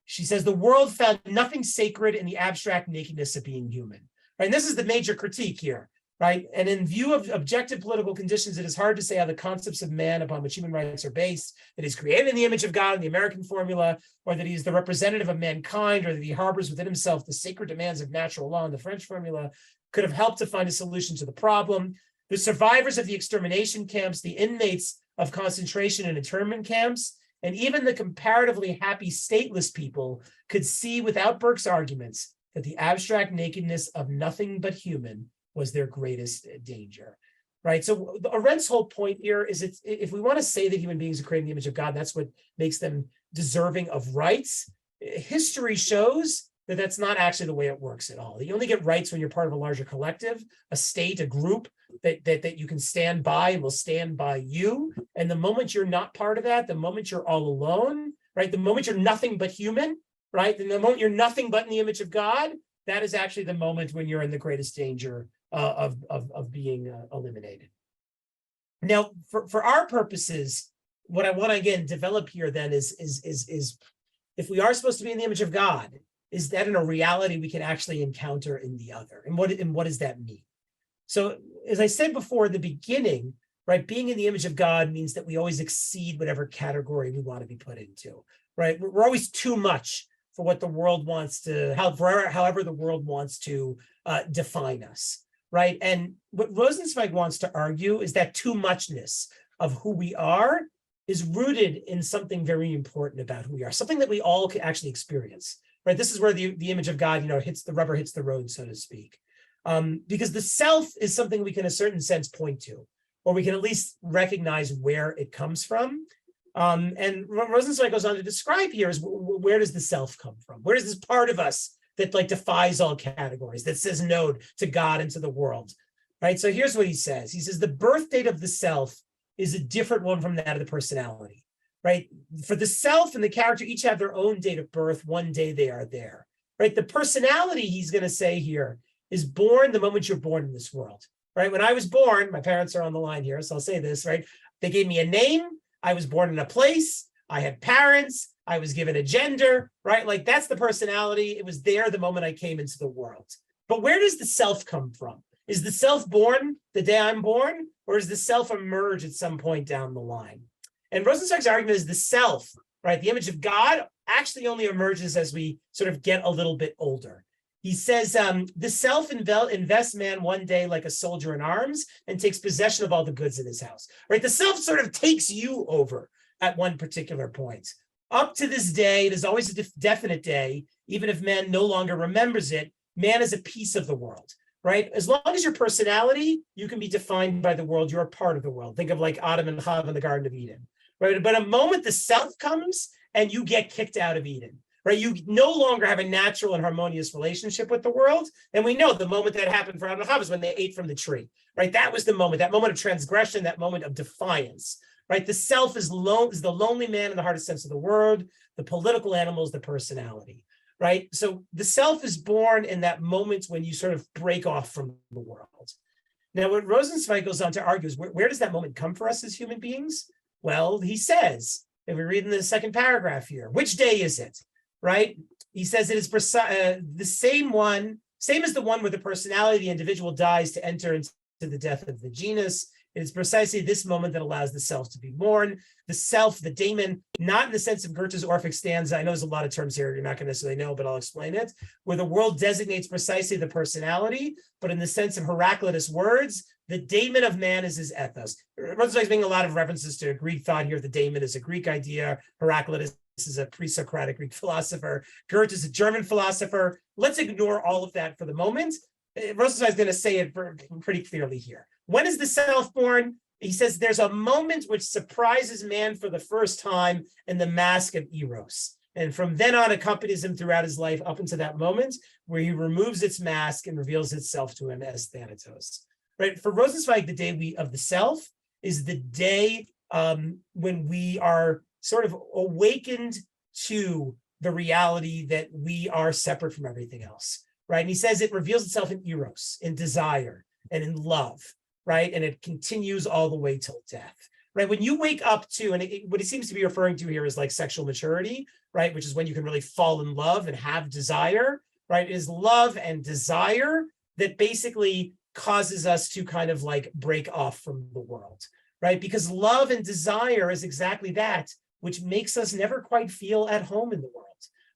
She says the world found nothing sacred in the abstract nakedness of being human. Right? And this is the major critique here, right? And in view of objective political conditions, it is hard to say how the concepts of man upon which human rights are based, that he's created in the image of God in the American formula, or that he's the representative of mankind, or that he harbors within himself the sacred demands of natural law in the French formula, could have helped to find a solution to the problem. The survivors of the extermination camps, the inmates of concentration and internment camps, and even the comparatively happy stateless people could see without Burke's arguments that the abstract nakedness of nothing but human was their greatest danger, right? So Arendt's whole point here is if we want to say that human beings are created in the image of God, that's what makes them deserving of rights. History shows that that's not actually the way it works at all. You only get rights when you're part of a larger collective, a state, a group that you can stand by and will stand by you. And the moment you're not part of that, the moment you're all alone, right? The moment you're nothing but human, right? And the moment you're nothing but in the image of God, that is actually the moment when you're in the greatest danger of being eliminated. Now, for our purposes, what I want to again develop here then is if we are supposed to be in the image of God, is that in a reality we can actually encounter in the other? And what does that mean? So as I said before in the beginning, right, being in the image of God means that we always exceed whatever category we want to be put into, right? We're always too much for what the world wants to, however the world wants to define us, right? And what Rosenzweig wants to argue is that too muchness of who we are is rooted in something very important about who we are, something that we all can actually experience, right? This is where the image of God, the rubber hits the road, so to speak. Because the self is something we can, in a certain sense, point to, or we can at least recognize where it comes from. And Rosenzweig goes on to describe here is where does the self come from? Where does this part of us that like defies all categories, that says no to God and to the world, right? So here's what he says. He says the birth date of the self is a different one from that of the personality, right? For the self and the character each have their own date of birth. One day they are there, right? The personality, he's going to say here, is born the moment you're born in this world, right? When I was born, my parents are on the line here, so I'll say this, right? They gave me a name. I was born in a place. I had parents. I was given a gender, right? Like that's the personality. It was there the moment I came into the world. But where does the self come from? Is the self born the day I'm born, or does the self emerge at some point down the line? And Rosenzweig's argument is the self, right? The image of God actually only emerges as we sort of get a little bit older. He says, the self invests man one day like a soldier in arms and takes possession of all the goods in his house, right? The self sort of takes you over at one particular point. Up to this day, there's always a definite day, even if man no longer remembers it, man is a piece of the world, right? As long as your personality, you can be defined by the world, you're a part of the world. Think of like Adam and Chava in the Garden of Eden, right? But a moment the self comes and you get kicked out of Eden. Right, you no longer have a natural and harmonious relationship with the world. And we know the moment that happened for Adam and Chava is when they ate from the tree, right? That was the moment of transgression, that moment of defiance, right? The self is the lonely man in the hardest sense of the word. The political animal is the personality, right? So the self is born in that moment when you sort of break off from the world. Now, what Rosenzweig goes on to argue is where does that moment come for us as human beings? Well, he says, if we read in the second paragraph here, which day is it, right? He says it is the same as the one where the personality of the individual dies to enter into the death of the genus. It is precisely this moment that allows the self to be born. The self, the daemon, not in the sense of Goethe's Orphic stanza. I know there's a lot of terms here you're not going to necessarily know, but I'll explain it. Where the world designates precisely the personality, but in the sense of Heraclitus' words, the daemon of man is his ethos. Rosenzweig's making a lot of references to Greek thought here. The daemon is a Greek idea. Heraclitus is a pre-Socratic Greek philosopher. Goethe is a German philosopher. Let's ignore all of that for the moment. Rosenzweig's going to say it pretty clearly here. When is the self born? He says there's a moment which surprises man for the first time in the mask of Eros. And from then on accompanies him throughout his life up until that moment where he removes its mask and reveals itself to him as Thanatos. Right? For Rosenzweig, the day of the self is the day when we are sort of awakened to the reality that we are separate from everything else. Right? And he says it reveals itself in Eros, in desire, and in love. Right? And it continues all the way till death, right? When you wake up to, and what he seems to be referring to here is like sexual maturity, right? Which is when you can really fall in love and have desire, right? It is love and desire that basically causes us to kind of like break off from the world, right? Because love and desire is exactly that, which makes us never quite feel at home in the world,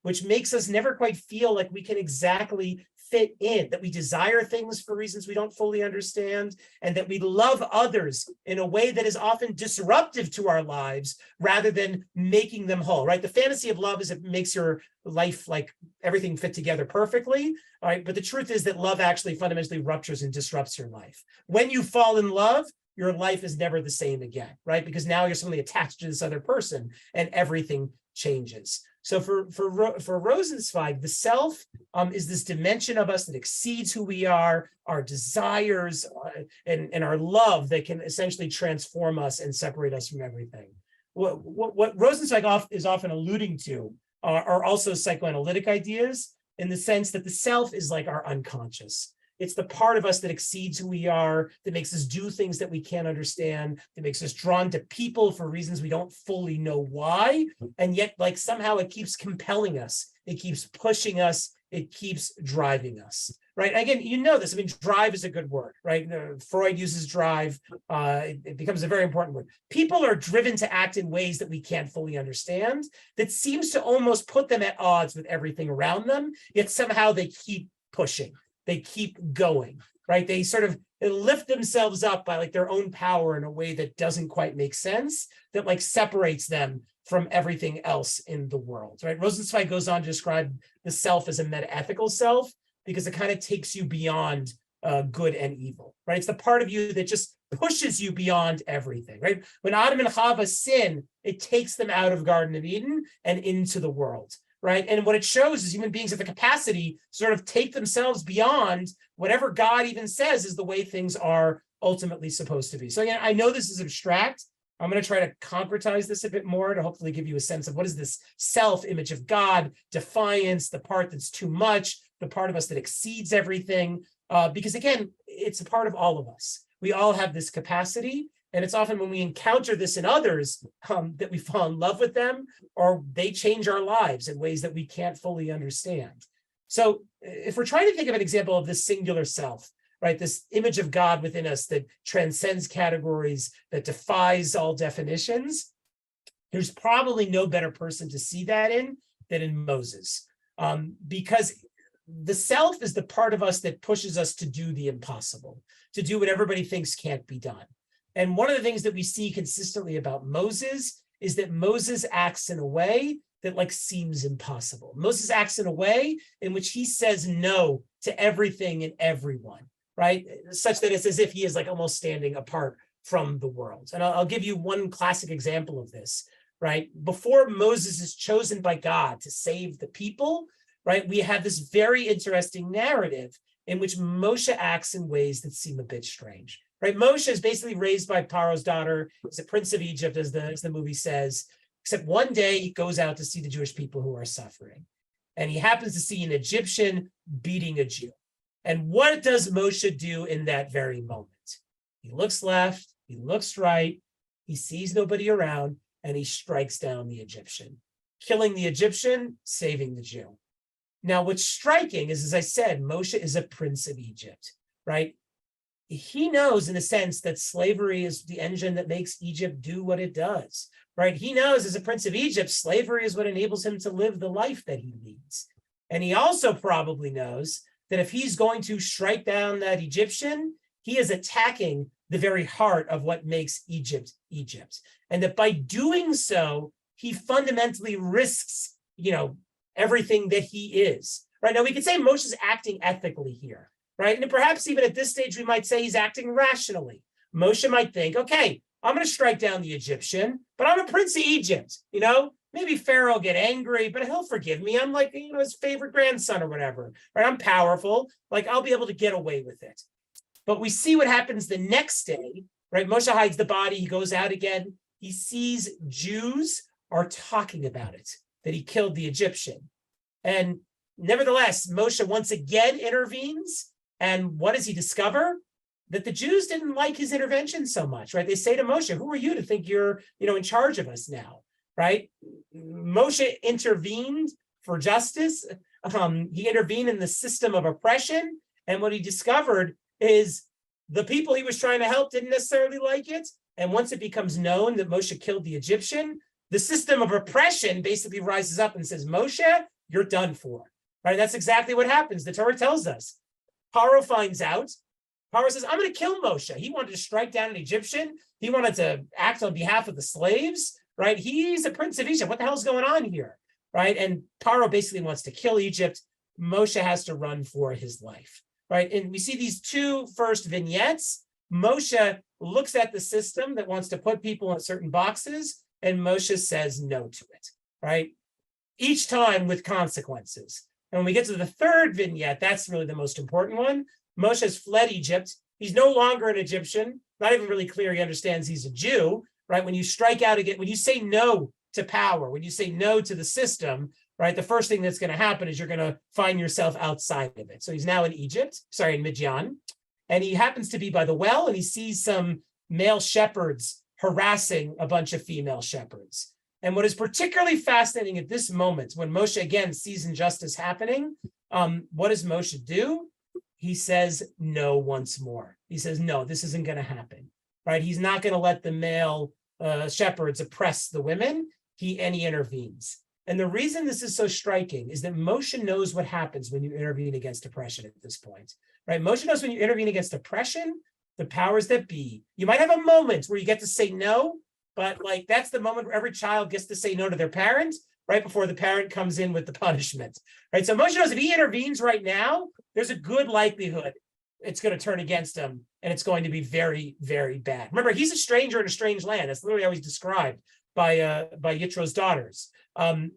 which makes us never quite feel like we can exactly fit in, that we desire things for reasons we don't fully understand, and that we love others in a way that is often disruptive to our lives rather than making them whole, right? The fantasy of love is it makes your life like everything fit together perfectly, all right? But the truth is that love actually fundamentally ruptures and disrupts your life. When you fall in love, your life is never the same again, right? Because now you're suddenly attached to this other person and everything changes. So for Rosenzweig, the self is this dimension of us that exceeds who we are, our desires, and our love that can essentially transform us and separate us from everything. What Rosenzweig is often alluding to are also psychoanalytic ideas in the sense that the self is like our unconscious. It's the part of us that exceeds who we are, that makes us do things that we can't understand, that makes us drawn to people for reasons we don't fully know why. And yet, like somehow it keeps compelling us. It keeps pushing us. It keeps driving us, right? Again, you know this. I mean, drive is a good word, right? Freud uses drive. It becomes a very important word. People are driven to act in ways that we can't fully understand, that seems to almost put them at odds with everything around them, yet somehow they keep pushing. They keep going, right? They sort of lift themselves up by like their own power in a way that doesn't quite make sense, that like separates them from everything else in the world, right? Rosenzweig goes on to describe the self as a metaethical self because it kind of takes you beyond good and evil, right? It's the part of you that just pushes you beyond everything, right? When Adam and Chava sin, it takes them out of Garden of Eden and into the world. Right. And what it shows is human beings have the capacity to sort of take themselves beyond whatever God even says is the way things are ultimately supposed to be. So again, I know this is abstract. I'm going to try to concretize this a bit more to hopefully give you a sense of what is this self-image of God, defiance, the part that's too much, the part of us that exceeds everything. Because again, it's a part of all of us. We all have this capacity. And it's often when we encounter this in others that we fall in love with them or they change our lives in ways that we can't fully understand. So if we're trying to think of an example of this singular self, right, this image of God within us that transcends categories, that defies all definitions, there's probably no better person to see that in than in Moses. Because the self is the part of us that pushes us to do the impossible, to do what everybody thinks can't be done. And one of the things that we see consistently about Moses is that Moses acts in a way that like seems impossible. Moses acts in a way in which he says no to everything and everyone, right? Such that it's as if he is like almost standing apart from the world. And I'll give you one classic example of this, right? Before Moses is chosen by God to save the people, right? We have this very interesting narrative in which Moshe acts in ways that seem a bit strange. Right, Moshe is basically raised by Paro's daughter. He's a prince of Egypt, as the movie says. Except one day he goes out to see the Jewish people who are suffering, and he happens to see an Egyptian beating a Jew. And what does Moshe do in that very moment? He looks left, he looks right, he sees nobody around, and he strikes down the Egyptian, killing the Egyptian, saving the Jew. Now, what's striking is, as I said, Moshe is a prince of Egypt, right? He knows, in a sense, that slavery is the engine that makes Egypt do what it does, right? He knows, as a prince of Egypt, slavery is what enables him to live the life that he leads. And he also probably knows that if he's going to strike down that Egyptian, he is attacking the very heart of what makes Egypt, Egypt. And that by doing so, he fundamentally risks, everything that he is, right? Now, we could say Moshe's acting ethically here, right? And perhaps even at this stage, we might say he's acting rationally. Moshe might think, okay, I'm going to strike down the Egyptian, but I'm a prince of Egypt, maybe Pharaoh will get angry, but he'll forgive me. I'm like, his favorite grandson or whatever, right? I'm powerful, like I'll be able to get away with it. But we see what happens the next day, right? Moshe hides the body, he goes out again. He sees Jews are talking about it, that he killed the Egyptian. And nevertheless, Moshe once again intervenes. And what does he discover? That the Jews didn't like his intervention so much, right? They say to Moshe, who are you to think you're, in charge of us now, right? Moshe intervened for justice. He intervened in the system of oppression. And what he discovered is the people he was trying to help didn't necessarily like it. And once it becomes known that Moshe killed the Egyptian, the system of oppression basically rises up and says, Moshe, you're done for, right? That's exactly what happens. The Torah tells us. Paro finds out. Paro says, I'm going to kill Moshe. He wanted to strike down an Egyptian. He wanted to act on behalf of the slaves, right? He's a prince of Egypt. What the hell's going on here, right? And Paro basically wants to kill Egypt. Moshe has to run for his life, right? And we see these two first vignettes. Moshe looks at the system that wants to put people in certain boxes, and Moshe says no to it, right? Each time with consequences. And when we get to the third vignette, that's really the most important one. Moshe has fled Egypt. He's no longer an Egyptian. Not even really clear he understands he's a Jew, right? When you strike out again, when you say no to power, when you say no to the system, right, the first thing that's going to happen is you're going to find yourself outside of it. So he's now in in Midian, and he happens to be by the well, and he sees some male shepherds harassing a bunch of female shepherds. And what is particularly fascinating at this moment, when Moshe again sees injustice happening, what does Moshe do? He says no once more. He says, no, this isn't going to happen, right? He's not going to let the male shepherds oppress the women. He intervenes. And the reason this is so striking is that Moshe knows what happens when you intervene against oppression at this point, right? Moshe knows when you intervene against oppression, the powers that be, you might have a moment where you get to say no, but like that's the moment where every child gets to say no to their parent right before the parent comes in with the punishment, right? So Moshe knows if he intervenes right now, there's a good likelihood it's going to turn against him, and it's going to be very, very bad. Remember, he's a stranger in a strange land. That's literally how he's described by Yitro's daughters.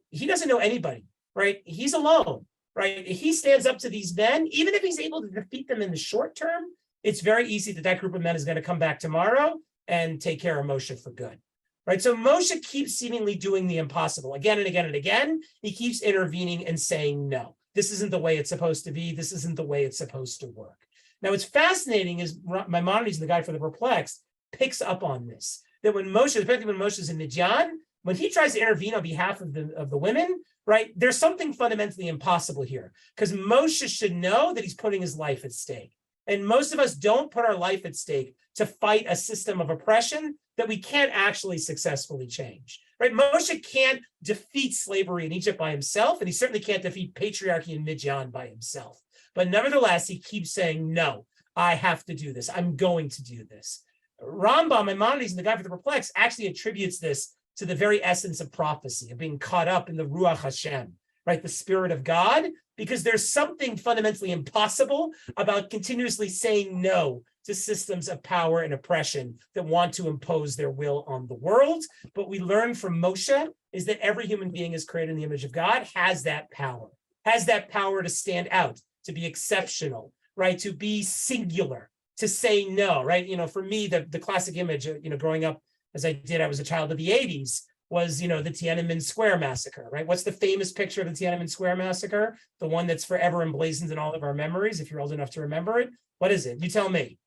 He doesn't know anybody, right? He's alone, right? If he stands up to these men, even if he's able to defeat them in the short term, it's very easy that group of men is going to come back tomorrow and take care of Moshe for good. Right. So Moshe keeps seemingly doing the impossible again and again and again. He keeps intervening and saying, no, this isn't the way it's supposed to be. This isn't the way it's supposed to work. Now, what's fascinating is Maimonides, the guy for the Perplexed, picks up on this, that when Moshe, especially when Moshe's in Midian, when he tries to intervene on behalf of the women, right, there's something fundamentally impossible here, because Moshe should know that he's putting his life at stake. And most of us don't put our life at stake to fight a system of oppression that we can't actually successfully change, right? Moshe can't defeat slavery in Egypt by himself, and he certainly can't defeat patriarchy in Midian by himself. But nevertheless, he keeps saying, no, I have to do this. I'm going to do this. Rambam, Maimonides, and the guy for the Perplexed actually attributes this to the very essence of prophecy, of being caught up in the Ruach Hashem, right? The Spirit of God, because there's something fundamentally impossible about continuously saying no to systems of power and oppression that want to impose their will on the world. But we learn from Moshe is that every human being is created in the image of God, has that power to stand out, to be exceptional, right? To be singular, to say no, right? For me, the classic image, growing up as I did, I was a child of the 80s. was, the Tiananmen Square massacre, right? What's the famous picture of the Tiananmen Square massacre? The one that's forever emblazoned in all of our memories, if you're old enough to remember it. What is it? You tell me.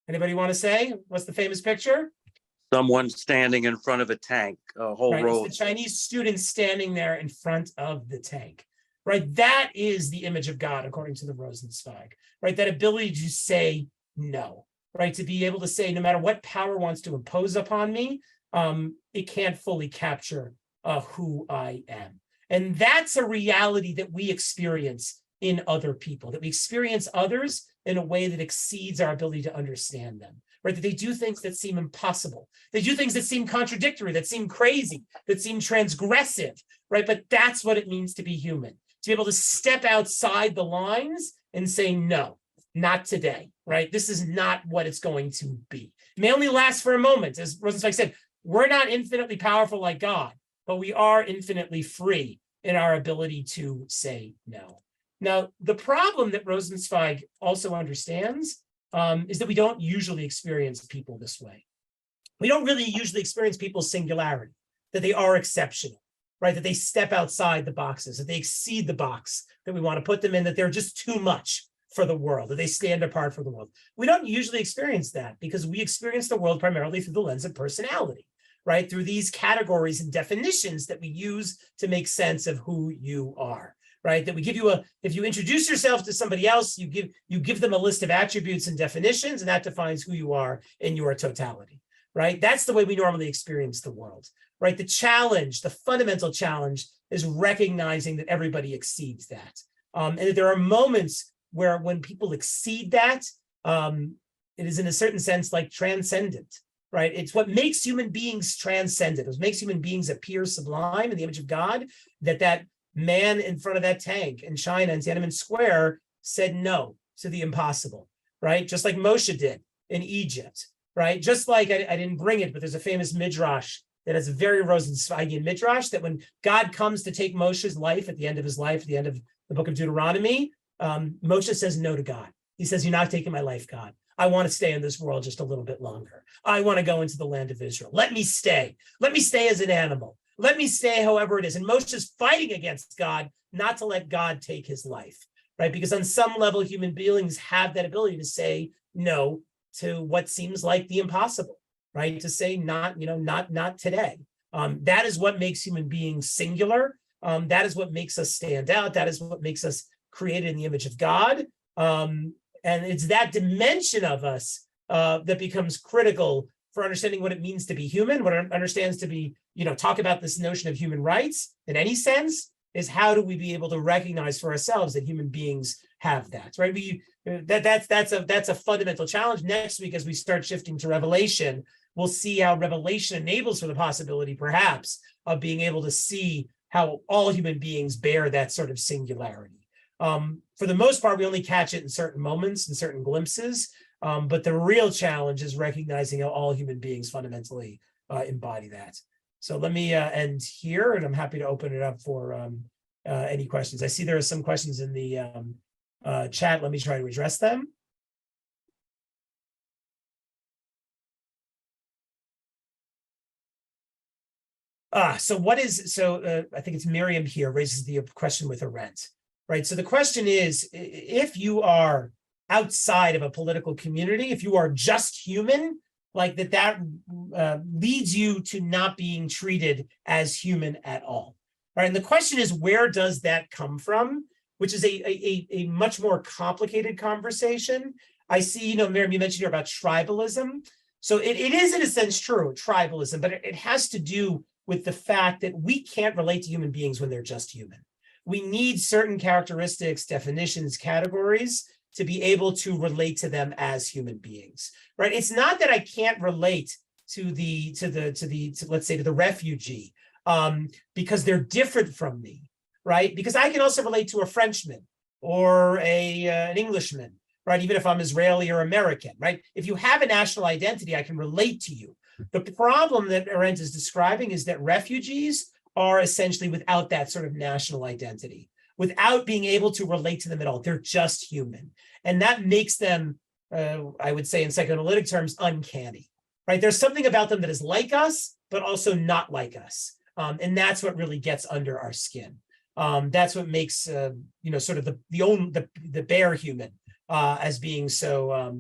Anybody want to say? What's the famous picture? Someone standing in front of a tank, a whole Right, row. it's the Chinese students standing there in front of the tank, right? That is the image of God, according to the Rosenzweig, right? That ability to say no, right? To be able to say, no matter what power wants to impose upon me, it can't fully capture who I am. And that's a reality that we experience in other people, that we experience others in a way that exceeds our ability to understand them, right? That they do things that seem impossible. They do things that seem contradictory, that seem crazy, that seem transgressive, right? But that's what it means to be human, to be able to step outside the lines and say, no, not today, right? This is not what it's going to be. It may only last for a moment. As Rosenzweig said, we're not infinitely powerful like God, but we are infinitely free in our ability to say no. Now, the problem that Rosenzweig also understands is that we don't usually experience people this way. We don't really usually experience people's singularity, that they are exceptional, right? That they step outside the boxes, that they exceed the box that we want to put them in, that they're just too much for the world, that they stand apart from the world. We don't usually experience that because we experience the world primarily through the lens of personality, right? Through these categories and definitions that we use to make sense of who you are. Right, that we give you if you introduce yourself to somebody else, you give them a list of attributes and definitions, and that defines who you are in your totality, right? That's the way we normally experience the world, right? The challenge, the fundamental challenge is recognizing that everybody exceeds that. And that there are moments where when people exceed that, it is in a certain sense like transcendent, right? It's what makes human beings transcendent. It makes human beings appear sublime in the image of God, that man in front of that tank in China in Tiananmen Square said no to the impossible, right? Just like Moshe did in Egypt, right? Just like I didn't bring it, but there's a famous midrash that is a very Rosenzweigian midrash that when God comes to take Moshe's life at the end of his life, at the end of the book of Deuteronomy, Moshe says no to God. He says, "You're not taking my life, God. I want to stay in this world just a little bit longer. I want to go into the land of Israel. Let me stay. Let me stay as an animal. Let me stay however it is." And Moshe's fighting against God not to let God take his life, right? Because on some level, human beings have that ability to say no to what seems like the impossible, right? To say not today. That is what makes human beings singular. That is what makes us stand out. That is what makes us created in the image of God. And it's that dimension of us that becomes critical for understanding what it means to be human, what it understands to be, talk about this notion of human rights in any sense, is how do we be able to recognize for ourselves that human beings have that, right? That's a fundamental challenge. Next week, as we start shifting to Revelation, we'll see how Revelation enables for the possibility, perhaps, of being able to see how all human beings bear that sort of singularity. For the most part, we only catch it in certain moments and certain glimpses. But the real challenge is recognizing how all human beings fundamentally embody that. So let me end here, and I'm happy to open it up for any questions. I see there are some questions in the chat. Let me try to address them. So I think it's Miriam here raises the question with Arendt, right? So the question is, if you are outside of a political community, if you are just human, like that leads you to not being treated as human at all, right? And the question is, where does that come from? Which is a much more complicated conversation. I see, Miriam, you mentioned here about tribalism. So it is in a sense true, tribalism, but it has to do with the fact that we can't relate to human beings when they're just human. We need certain characteristics, definitions, categories to be able to relate to them as human beings, right? It's not that I can't relate to let's say to the refugee because they're different from me, right? Because I can also relate to a Frenchman or an Englishman, right? Even if I'm Israeli or American, right? If you have a national identity, I can relate to you. The problem that Arendt is describing is that refugees are essentially without that sort of national identity, without being able to relate to them at all. They're just human. And that makes them, I would say in psychoanalytic terms, uncanny, right? There's something about them that is like us, but also not like us. And that's what really gets under our skin. That's what makes, sort of the bare human as being so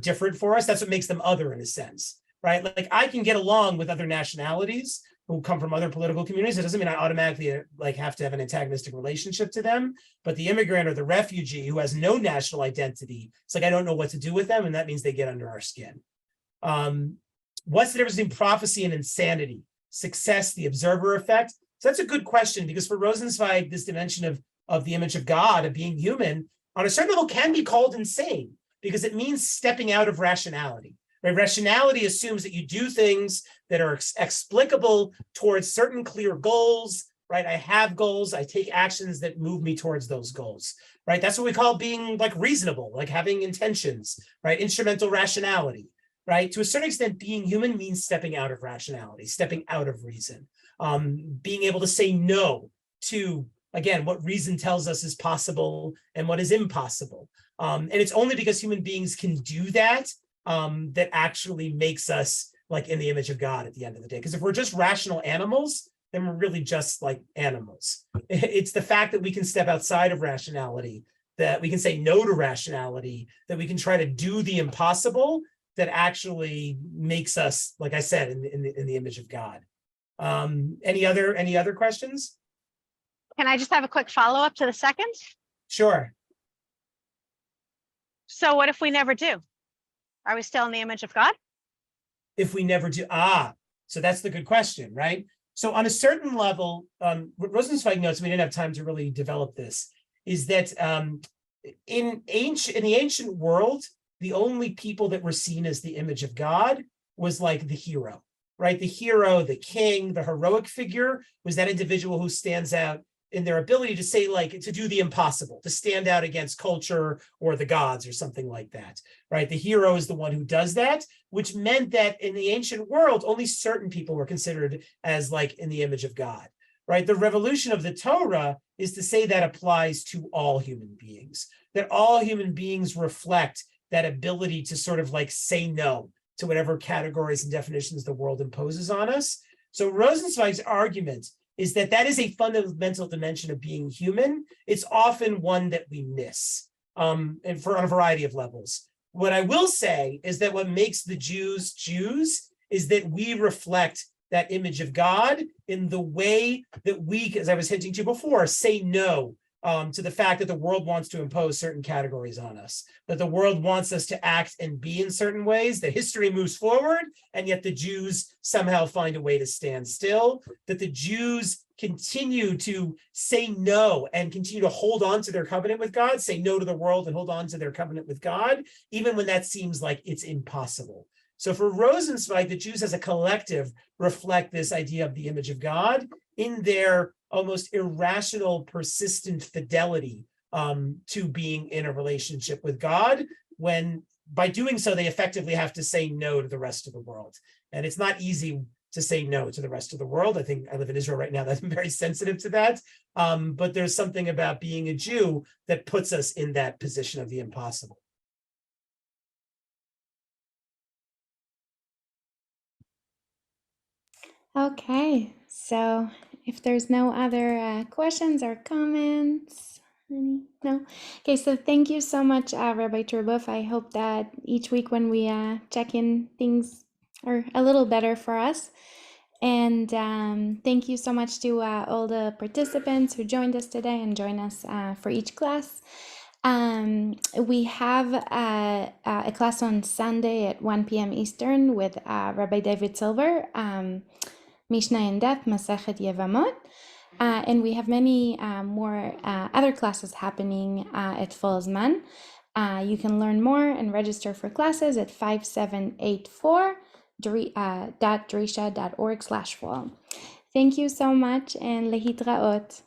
different for us. That's what makes them other in a sense, right? Like I can get along with other nationalities who come from other political communities. It doesn't mean I automatically have to have an antagonistic relationship to them, but the immigrant or the refugee who has no national identity, it's like, I don't know what to do with them. And that means they get under our skin. What's the difference between prophecy and insanity? Success, the observer effect? So that's a good question, because for Rosenzweig, this dimension of the image of God, of being human, on a certain level can be called insane, because it means stepping out of rationality. Right? Rationality assumes that you do things that are explicable towards certain clear goals, right? I have goals, I take actions that move me towards those goals, right? That's what we call being like reasonable, like having intentions, right? Instrumental rationality, right? To a certain extent, being human means stepping out of rationality, stepping out of reason, being able to say no to, again, what reason tells us is possible and what is impossible. And it's only because human beings can do that that actually makes us like in the image of God at the end of the day. Because if we're just rational animals, then we're really just like animals. It's the fact that we can step outside of rationality, that we can say no to rationality, that we can try to do the impossible, that actually makes us, like I said, in the image of God. Any other questions? Can I just have a quick follow-up to the second? Sure. So what if we never do? Are we still in the image of God? If we never do, so that's the good question, right? So on a certain level, what Rosenzweig notes, we didn't have time to really develop this, is that in the ancient world, the only people that were seen as the image of God was like the hero, right? The hero, the king, the heroic figure was that individual who stands out in their ability to say, like, to do the impossible, to stand out against culture or the gods or something like that, right? The hero is the one who does that, which meant that in the ancient world, only certain people were considered as like in the image of God, right? The revolution of the Torah is to say that applies to all human beings, that all human beings reflect that ability to sort of like say no to whatever categories and definitions the world imposes on us. So Rosenzweig's argument is that that is a fundamental dimension of being human. It's often one that we miss, and on a variety of levels. What I will say is that what makes the Jews Jews is that we reflect that image of God in the way that we, as I was hinting to before, say no to the fact that the world wants to impose certain categories on us, that the world wants us to act and be in certain ways, that history moves forward, and yet the Jews somehow find a way to stand still, that the Jews continue to say no and continue to hold on to their covenant with God, say no to the world and hold on to their covenant with God, even when that seems like it's impossible. So for Rosenzweig, the Jews as a collective reflect this idea of the image of God in their almost irrational, persistent fidelity to being in a relationship with God, when by doing so, they effectively have to say no to the rest of the world. And it's not easy to say no to the rest of the world. I think I live in Israel right now, that I'm very sensitive to that. But there's something about being a Jew that puts us in that position of the impossible. Okay, so if there's no other questions or comments, no? Okay, so thank you so much, Rabbi Truboff. I hope that each week when we check in, things are a little better for us. And thank you so much to all the participants who joined us today and join us for each class. We have a class on Sunday at 1 p.m. Eastern with Rabbi David Silver, Mishnah in Depth, Masechet Yevamot. And we have many more other classes happening at Full Zman. You can learn more and register for classes at 5784.drisha.org/fall. Thank you so much and lehitraot.